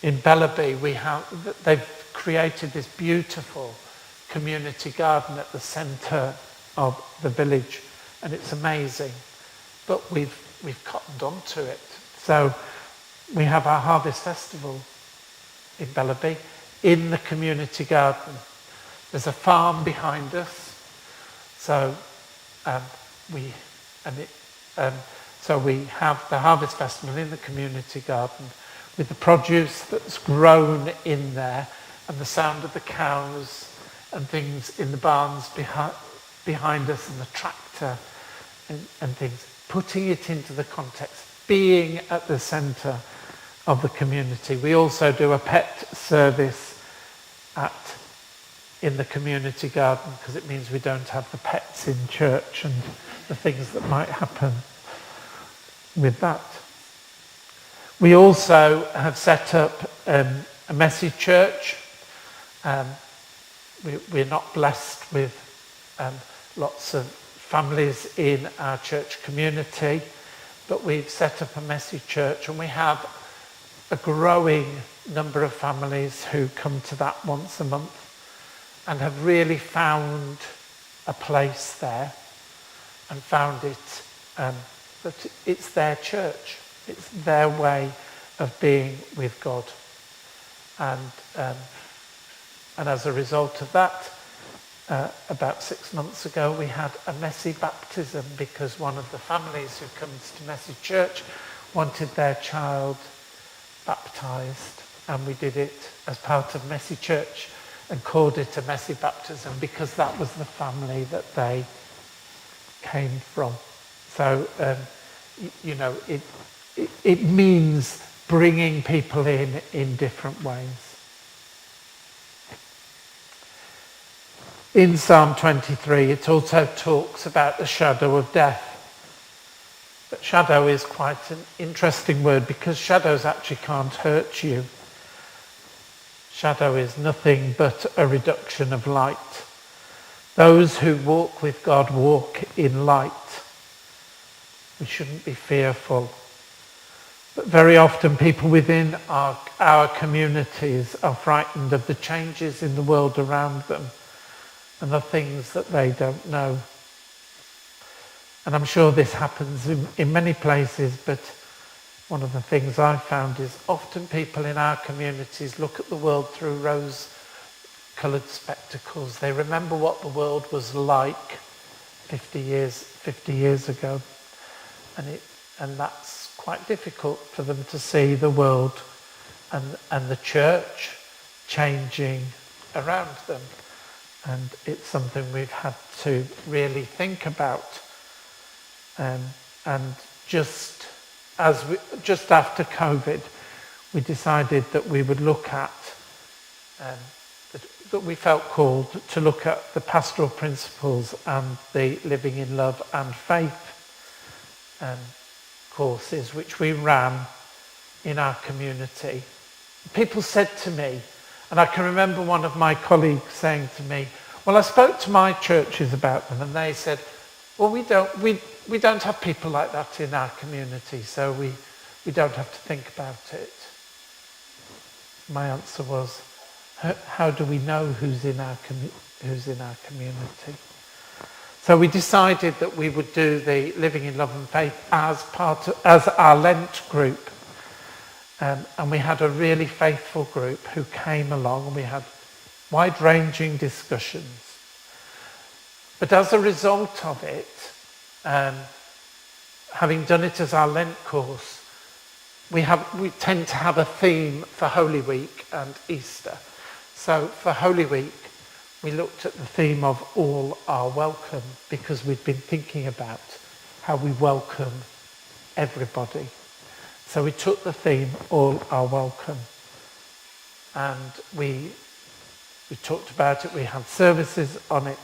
In Bellaby, they've created this beautiful community garden at the centre of the village, and it's amazing. But we've cottoned onto it. So we have our Harvest Festival in Bellaby in the community garden. There's a farm behind us, so we have the Harvest Festival in the community garden with the produce that's grown in there and the sound of the cows and things in the barns behind us and the tractor and things, putting it into the context, being at the centre of the community. We also do a pet service in the community garden because it means we don't have the pets in church and the things that might happen with that. We also have set up a message church. We're not blessed with lots of families in our church community, but we've set up a message church, and we have a growing number of families who come to that once a month and have really found a place there and found it that it's their church, it's their way of being with God. And as a result of that, about 6 months ago, we had a messy baptism because one of the families who comes to Message Church wanted their child baptised, and we did it as part of Messy Church and called it a messy baptism because that was the family that they came from. So, it means bringing people in different ways. In Psalm 23, it also talks about the shadow of death. But shadow is quite an interesting word because shadows actually can't hurt you. Shadow is nothing but a reduction of light. Those who walk with God walk in light. We shouldn't be fearful. But very often people within our communities are frightened of the changes in the world around them and the things that they don't know. And I'm sure this happens in many places, but one of the things I've found is often people in our communities look at the world through rose-coloured spectacles. They remember what the world was like 50 years ago. And that's quite difficult for them to see the world and the church changing around them. And it's something we've had to really think about and And just after COVID, we decided that we would look at, that we felt called to look at the pastoral principles and the living in love and faith courses which we ran in our community. People said to me, and I can remember one of my colleagues saying to me, well, I spoke to my churches about them and they said, well, we don't have people like that in our community, so we don't have to think about it. My answer was, how do we know who's in our community? So we decided that we would do the Living in Love and Faith as our Lent group. And we had a really faithful group who came along, and we had wide-ranging discussions. But as a result of it, having done it as our Lent course, we tend to have a theme for Holy Week and Easter. So for Holy Week, we looked at the theme of all are welcome, because we'd been thinking about how we welcome everybody. So we took the theme, all are welcome. And we talked about it, we had services on it.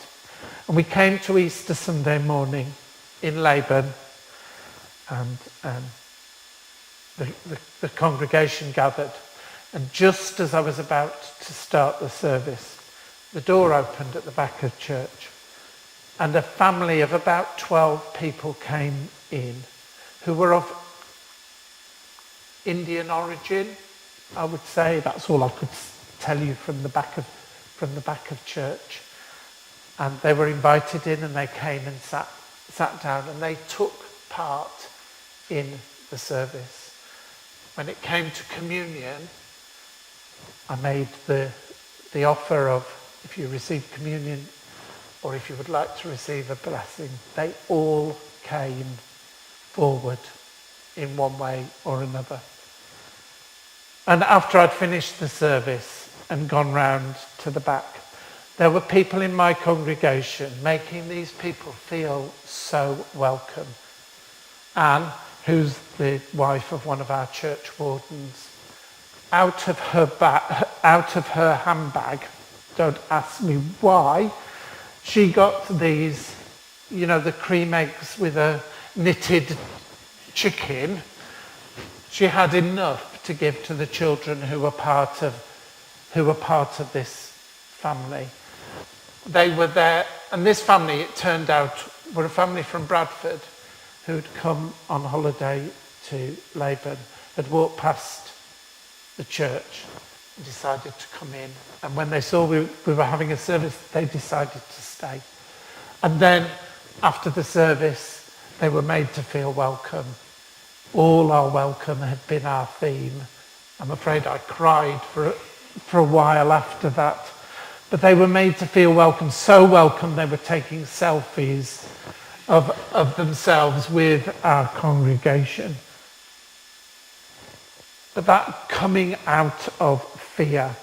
And we came to Easter Sunday morning in Laban, and the congregation gathered. And just as I was about to start the service, the door opened at the back of church, and a family of about 12 people came in who were of Indian origin, I would say. That's all I could tell you from the back of church. And they were invited in, and they came and sat down, and they took part in the service. When it came to communion, I made the offer of, if you receive communion or if you would like to receive a blessing, they all came forward in one way or another. And after I'd finished the service and gone round to the back, there were people in my congregation making these people feel so welcome. Anne, who's the wife of one of our church wardens, out of her handbag, don't ask me why, she got these, the cream eggs with a knitted chicken. She had enough to give to the children who were part of this family. They were there, and this family, it turned out, were a family from Bradford who'd come on holiday to Laban, had walked past the church and decided to come in. And when they saw we were having a service, they decided to stay. And then, after the service, they were made to feel welcome. All are welcome had been our theme. I'm afraid I cried for a while after that. But they were made to feel welcome, so welcome they were taking selfies of themselves with our congregation. But that coming out of fear,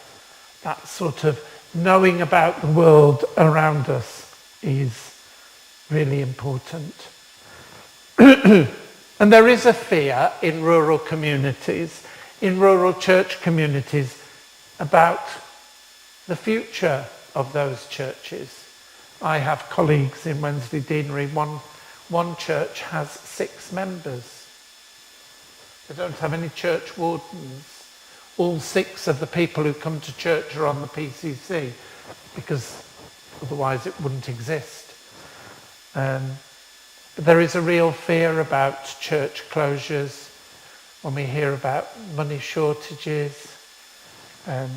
that sort of knowing about the world around us, is really important. And there is a fear in rural communities, in rural church communities, about the future of those churches. I have colleagues in Wensley Deanery. One church has 6 members. They don't have any church wardens. All 6 of the people who come to church are on the PCC, because otherwise it wouldn't exist. But there is a real fear about church closures when we hear about money shortages and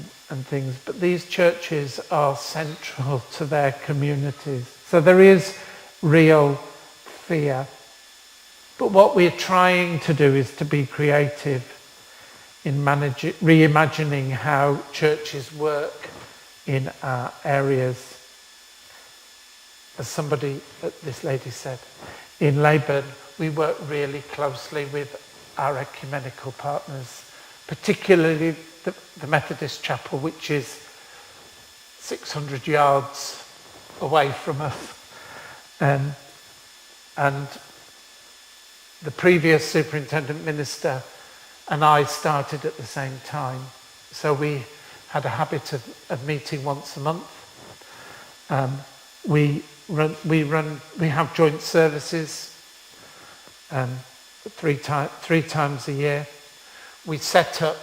things. But these churches are central to their communities. So there is real fear. But what we're trying to do is to be creative in reimagining how churches work in our areas. As this lady said, in Laban, we work really closely with our ecumenical partners, particularly the Methodist Chapel, which is 600 yards away from us. And the previous superintendent minister and I started at the same time. So we had a habit of meeting once a month. We have joint services 3 times a year. We set up,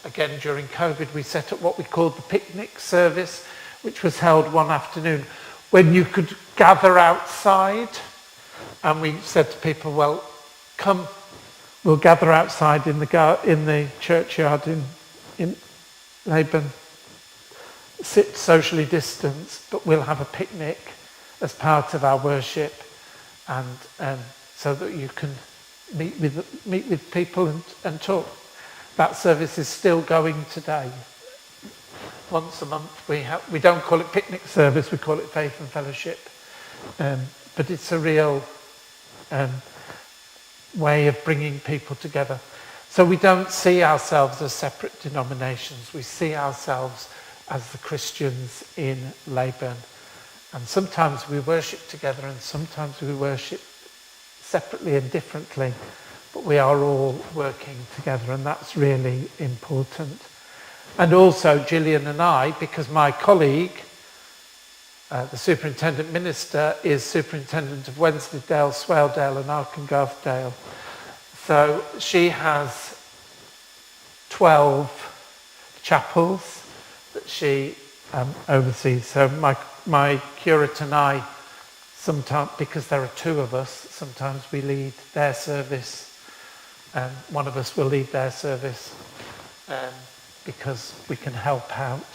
again during COVID, we set up what we called the picnic service, which was held one afternoon when you could gather outside. And we said to people, well, come, we'll gather outside in the churchyard in Laban, sit socially distanced, but we'll have a picnic as part of our worship, and so that you can meet with people and talk. That service is still going today. Once a month we don't call it picnic service, we call it faith and fellowship, but it's a real way of bringing people together. So we don't see ourselves as separate denominations. We see ourselves as the Christians in Laban. And sometimes we worship together and sometimes we worship separately and differently, but we are all working together, and that's really important. And also Gillian and I, because my colleague, the superintendent minister, is superintendent of Wensleydale, Swaledale and Arkengarthdale. So she has 12 chapels that she oversees. So my curate and I, sometimes, because there are 2 of us, sometimes we lead their service, and one of us will lead their service, because we can help out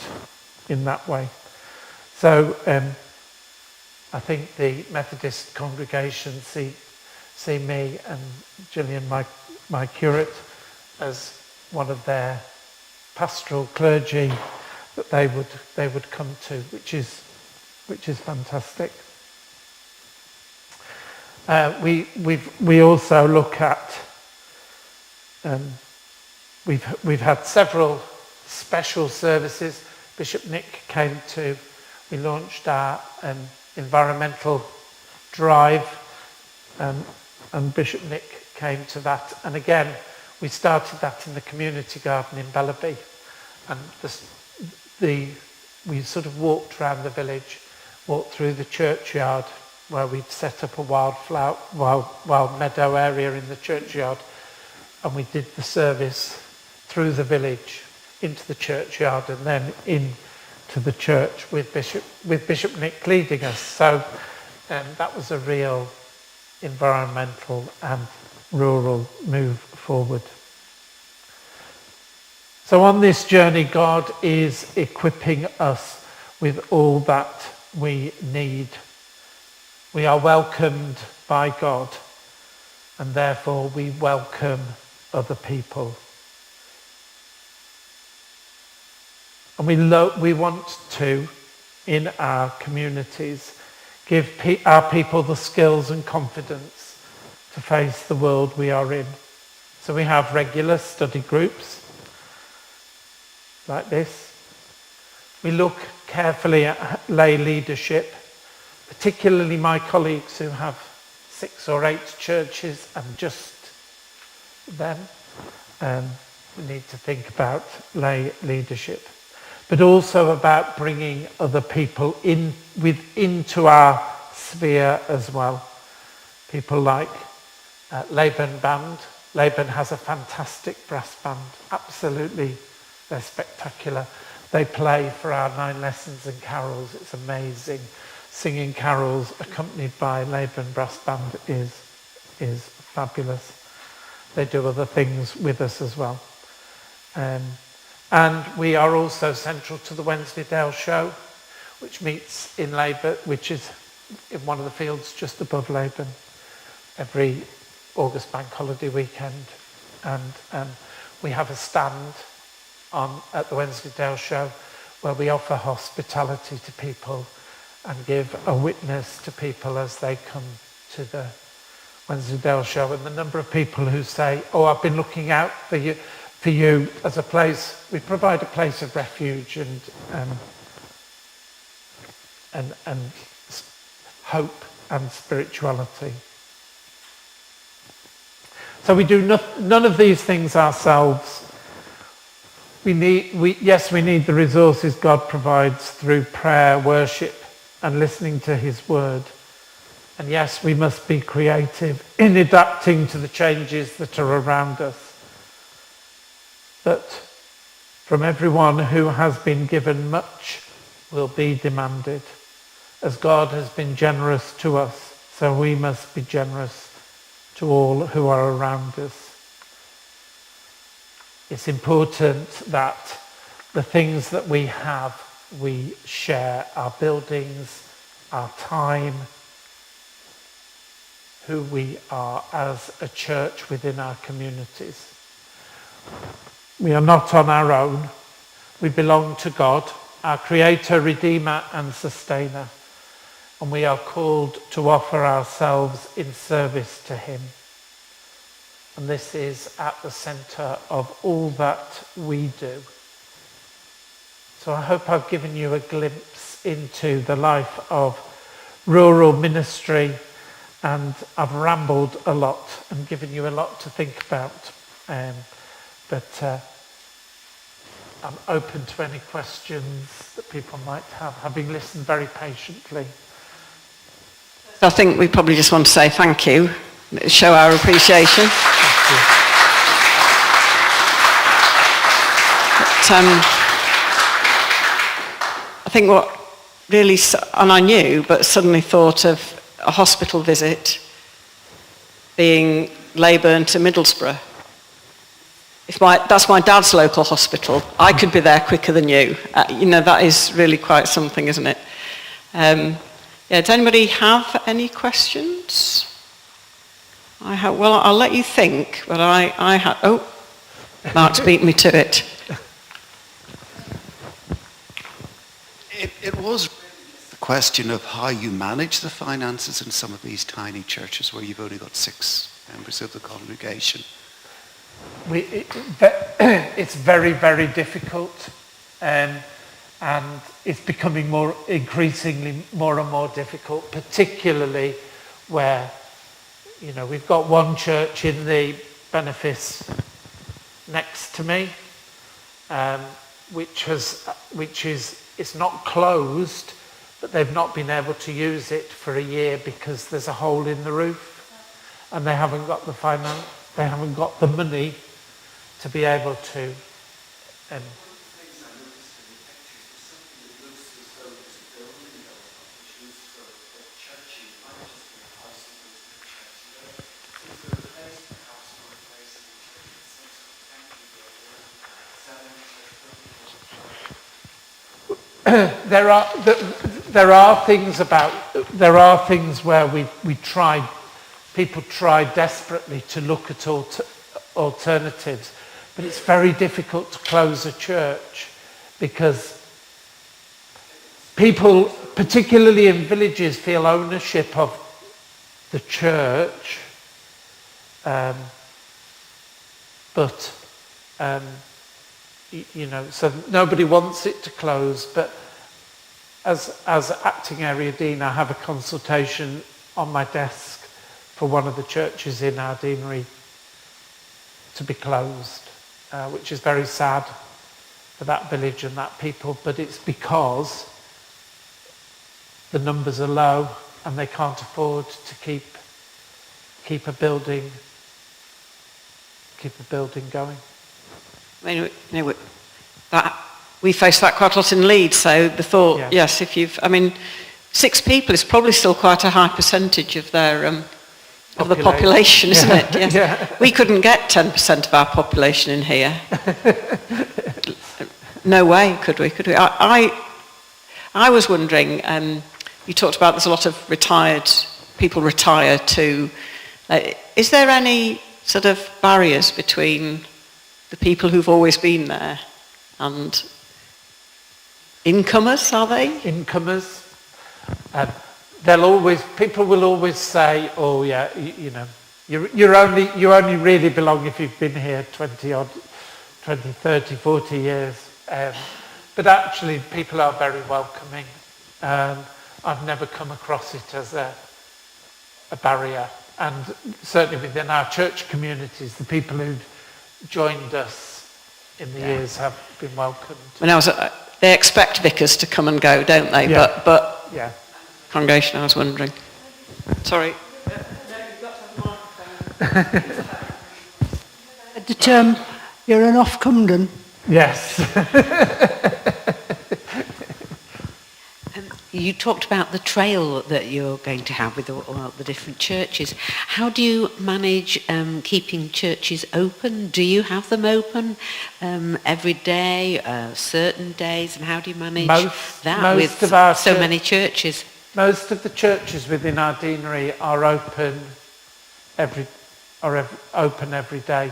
in that way. So I think the Methodist congregation see me and Gillian, my curate, as one of their pastoral clergy that they would come to, which is fantastic. We also look at we've had several special services. Bishop Nick came to. We launched our environmental drive, and Bishop Nick came to that. And again, we started that in the community garden in Bellaby, and we sort of walked around the village, walked through the churchyard where we'd set up a wild meadow area in the churchyard, and we did the service through the village into the churchyard and then into the church with Bishop Nick leading us. So that was a real environmental and rural move forward. So on this journey, God is equipping us with all that we need. We are welcomed by God, and therefore we welcome other people. And we want to, in our communities, give our people the skills and confidence to face the world we are in. So we have regular study groups like this. We look carefully at lay leadership, particularly my colleagues who have 6 or 8 churches and just them. We need to think about lay leadership, but also about bringing other people into our sphere as well. People like Laban Band. Laban has a fantastic brass band. Absolutely, they're spectacular. They play for our 9 lessons and carols. It's amazing. Singing carols accompanied by Laban brass band is fabulous. They do other things with us as well. And we are also central to the Wensleydale show, which meets in Laban, which is in one of the fields just above Laban, every August bank holiday weekend. And we have a stand at the Wensleydale show where we offer hospitality to people and give a witness to people as they come to the Wensleydale show. And the number of people who say, oh, I've been looking out for you as a place. We provide a place of refuge and hope and spirituality. So we do none of these things ourselves. We need the resources God provides through prayer, worship, and listening to his word. And yes, we must be creative in adapting to the changes that are around us. But from everyone who has been given much will be demanded. As God has been generous to us, so we must be generous to all who are around us. It's important that the things that we have, we share, our buildings, our time, who we are as a church within our communities. We are not on our own. We belong to God, our Creator, Redeemer and Sustainer, and we are called to offer ourselves in service to him. And this is at the centre of all that we do. So I hope I've given you a glimpse into the life of rural ministry, and I've rambled a lot and given you a lot to think about. But I'm open to any questions that people might have, having listened very patiently. I think we probably just want to say thank you, show our appreciation. I think what really, and I knew, but suddenly thought of a hospital visit being Leyburn to Middlesbrough. That's my dad's local hospital. I could be there quicker than you. That is really quite something, isn't it? Does anybody have any questions? Well, I'll let you think, but Mark's beat me to it. It was the question of how you manage the finances in some of these tiny churches where you've only got 6 members of the congregation. It's very, very difficult, and it's becoming increasingly more and more difficult, particularly where, we've got one church in the benefice next to me, it's not closed, but they've not been able to use it for a year because there's a hole in the roof, and they haven't got the finance, they haven't got the money to be able to. There are things where people try desperately to look at alternatives, but it's very difficult to close a church because people, particularly in villages, feel ownership of the church, so nobody wants it to close. But as acting area dean, I have a consultation on my desk for one of the churches in our deanery to be closed, which is very sad for that village and that people, but it's because the numbers are low and they can't afford to keep a building going. We face that quite a lot in Leeds, so the thought, yes, 6 people is probably still quite a high percentage of their of the population, isn't it? Yes. Yeah. We couldn't get 10% of our population in here. No way could we? I was wondering, you talked about there's a lot of people retire too. Is there any sort of barriers between the people who've always been there and incomers, are they? Incomers. People will always say, oh yeah, you only really belong if you've been here 20, 30, 40 years. But actually people are very welcoming. I've never come across it as a barrier. and certainly within our church communities, the people who've joined us in the years have been welcomed. And they expect vicars to come and go, don't they? Yeah. But Yeah. congregation, I was wondering. Sorry. The term, you're an off-Cumden. Yes. You talked about the trail that you're going to have with all the different churches. How do you manage keeping churches open? Do you have them open every day, certain days, and how do you manage that with so many churches? Most of the churches within our deanery are open every day.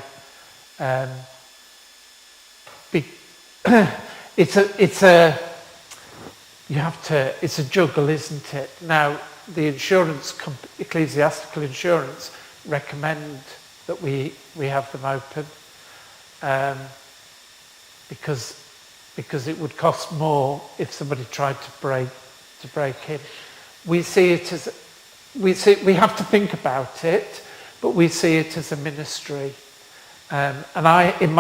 It's a juggle, isn't it? Now, the ecclesiastical insurance recommend that we have them open because it would cost more if somebody tried to break in. We see it as we have to think about it, but we see it as a ministry. And in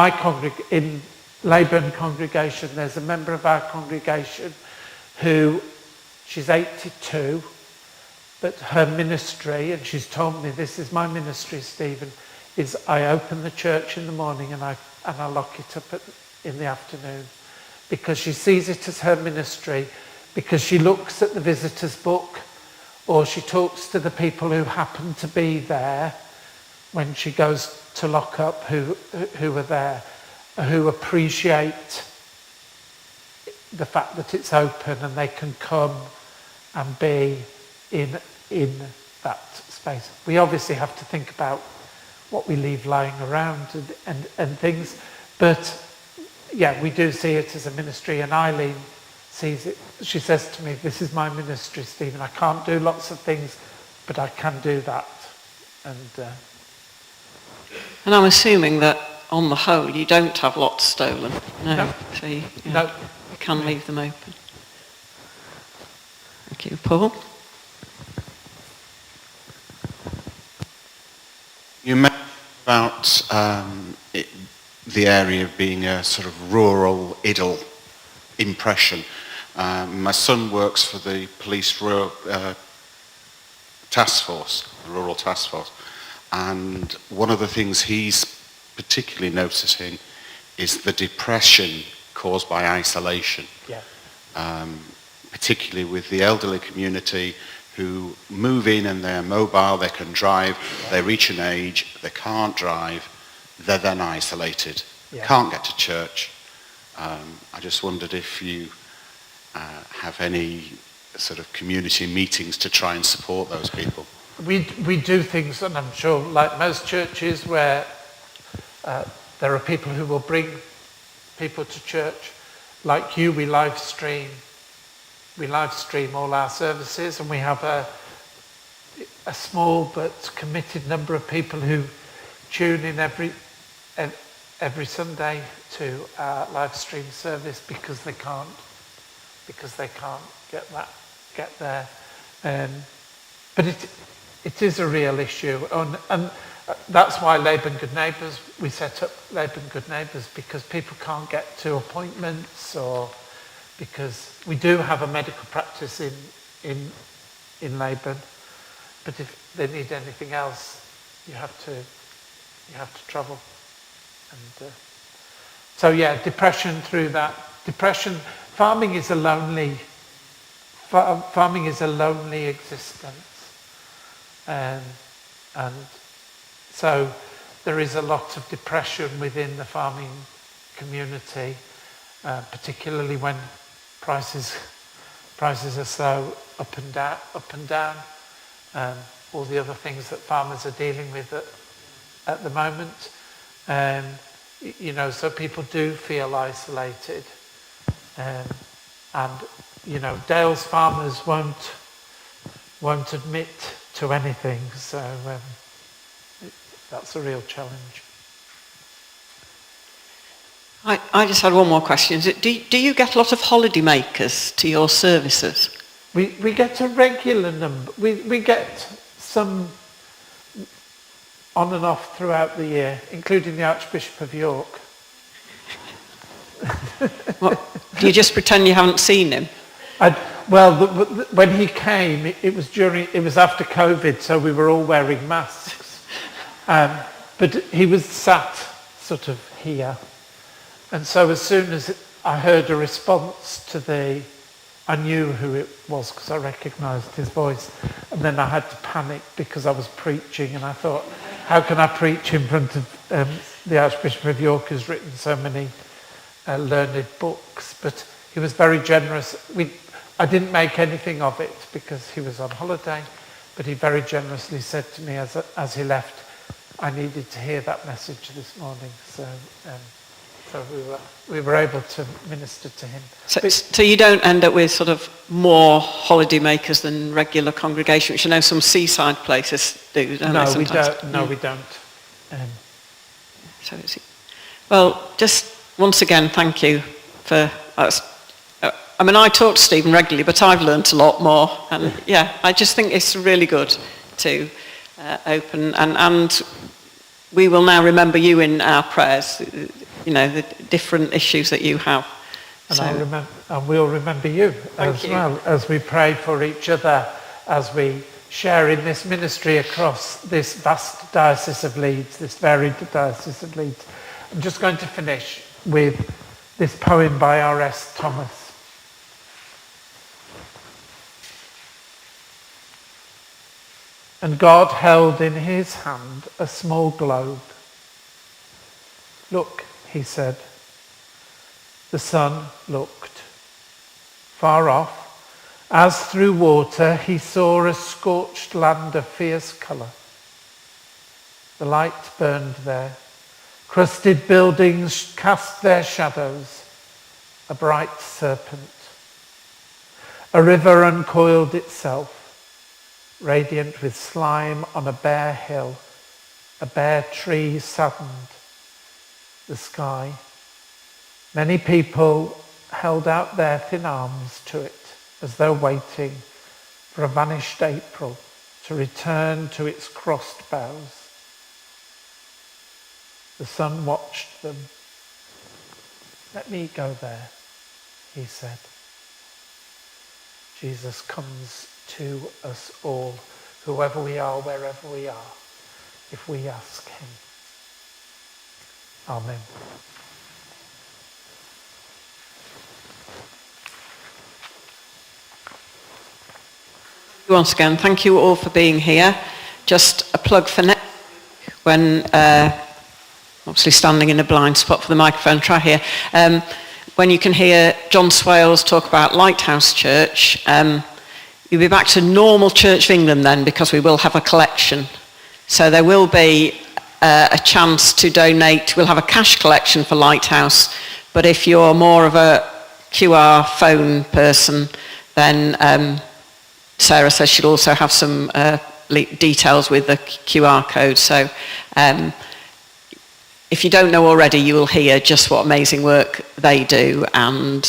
Leyburn congregation, there's a member of our congregation who, she's 82, but her ministry, and she's told me, this is my ministry, Stephen, is I open the church in the morning and I lock it up in the afternoon, because she sees it as her ministry, because she looks at the visitors book, or she talks to the people who happen to be there when she goes to lock up, who are there, who appreciate the fact that it's open and they can come and be in that space. We obviously have to think about what we leave lying around and things, but yeah, we do see it as a ministry, and Eileen sees it. She says to me, this is my ministry, Stephen. I can't do lots of things, but I can do that. And I'm assuming that on the whole you don't have lots stolen. No. So you can leave them open. Thank you. Paul? You mentioned about the area being a sort of rural idyll impression. My son works for the police task force, the rural task force, and one of the things he's particularly noticing is the depression caused by isolation, particularly with the elderly community who move in and they're mobile, they can drive, they reach an age, they can't drive, they're then isolated, can't get to church. I just wondered if you have any sort of community meetings to try and support those people. We do things, and I'm sure like most churches, where there are people who will bring people to church. Like you, we live stream all our services, and we have a small but committed number of people who tune in every Sunday to our live stream service because they can't get there. But it is a real issue, and that's why Leyburn Good Neighbours, we set up Leyburn Good Neighbours, because people can't get to appointments, or because we do have a medical practice in Leyburn, but if they need anything else, you have to travel. And so yeah, depression through that. Farming is a lonely existence, and so there is a lot of depression within the farming community, particularly when prices are so up and down, all the other things that farmers are dealing with at the moment. So people do feel isolated, and Dale's farmers won't admit to anything, so that's a real challenge. I just had one more question. Do you get a lot of holiday makers to your services? We get a regular number. We get some on and off throughout the year, including the Archbishop of York. What, do you just pretend you haven't seen him? When he came, it was after COVID, so we were all wearing masks. But he was sat sort of here. And so as soon as I heard a response to I knew who it was because I recognised his voice. And then I had to panic because I was preaching, and I thought, how can I preach in front of the Archbishop of York, who's written so many learned books? But he was very generous. I didn't make anything of it because he was on holiday, but he very generously said to me as he left, I needed to hear that message this morning. So we were able to minister to him. So you don't end up with sort of more holiday makers than regular congregation, which I know some seaside places do, don't they, sometimes? We don't. Well, just once again, thank you for... I talk to Stephen regularly, but I've learnt a lot more. And yeah, I just think it's really good to open. And we will now remember you in our prayers, the different issues that you have. And we'll remember you well as we pray for each other, as we share in this ministry across this vast diocese of Leeds, this varied diocese of Leeds. I'm just going to finish with this poem by R.S. Thomas. And God held in his hand a small globe. Look, he said. The sun looked. Far off, as through water, he saw a scorched land of fierce colour. The light burned there. Crusted buildings cast their shadows. A bright serpent. A river uncoiled itself, radiant with slime on a bare hill. A bare tree saddened the sky. Many people held out their thin arms to it as though waiting for a vanished April to return to its crossed boughs. The sun watched them. Let me go there, he said. Jesus comes to us all, whoever we are, wherever we are, if we ask him. Amen. Once again, thank you all for being here. Just a plug for next week, when obviously standing in a blind spot for the microphone, try here. When you can hear John Swales talk about Lighthouse Church, you'll be back to normal Church of England then, because we will have a collection. So there will be a chance to donate. We'll have a cash collection for Lighthouse, but if you're more of a QR phone person, then Sarah says she'll also have some details with the QR code. So if you don't know already, you will hear just what amazing work they do, and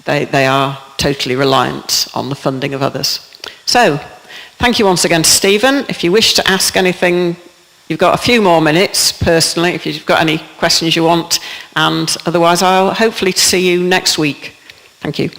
they are totally reliant on the funding of others. So thank you once again to Stephen. If you wish to ask anything, you've got a few more minutes personally, if you've got any questions you want, and otherwise I'll hopefully see you next week. Thank you.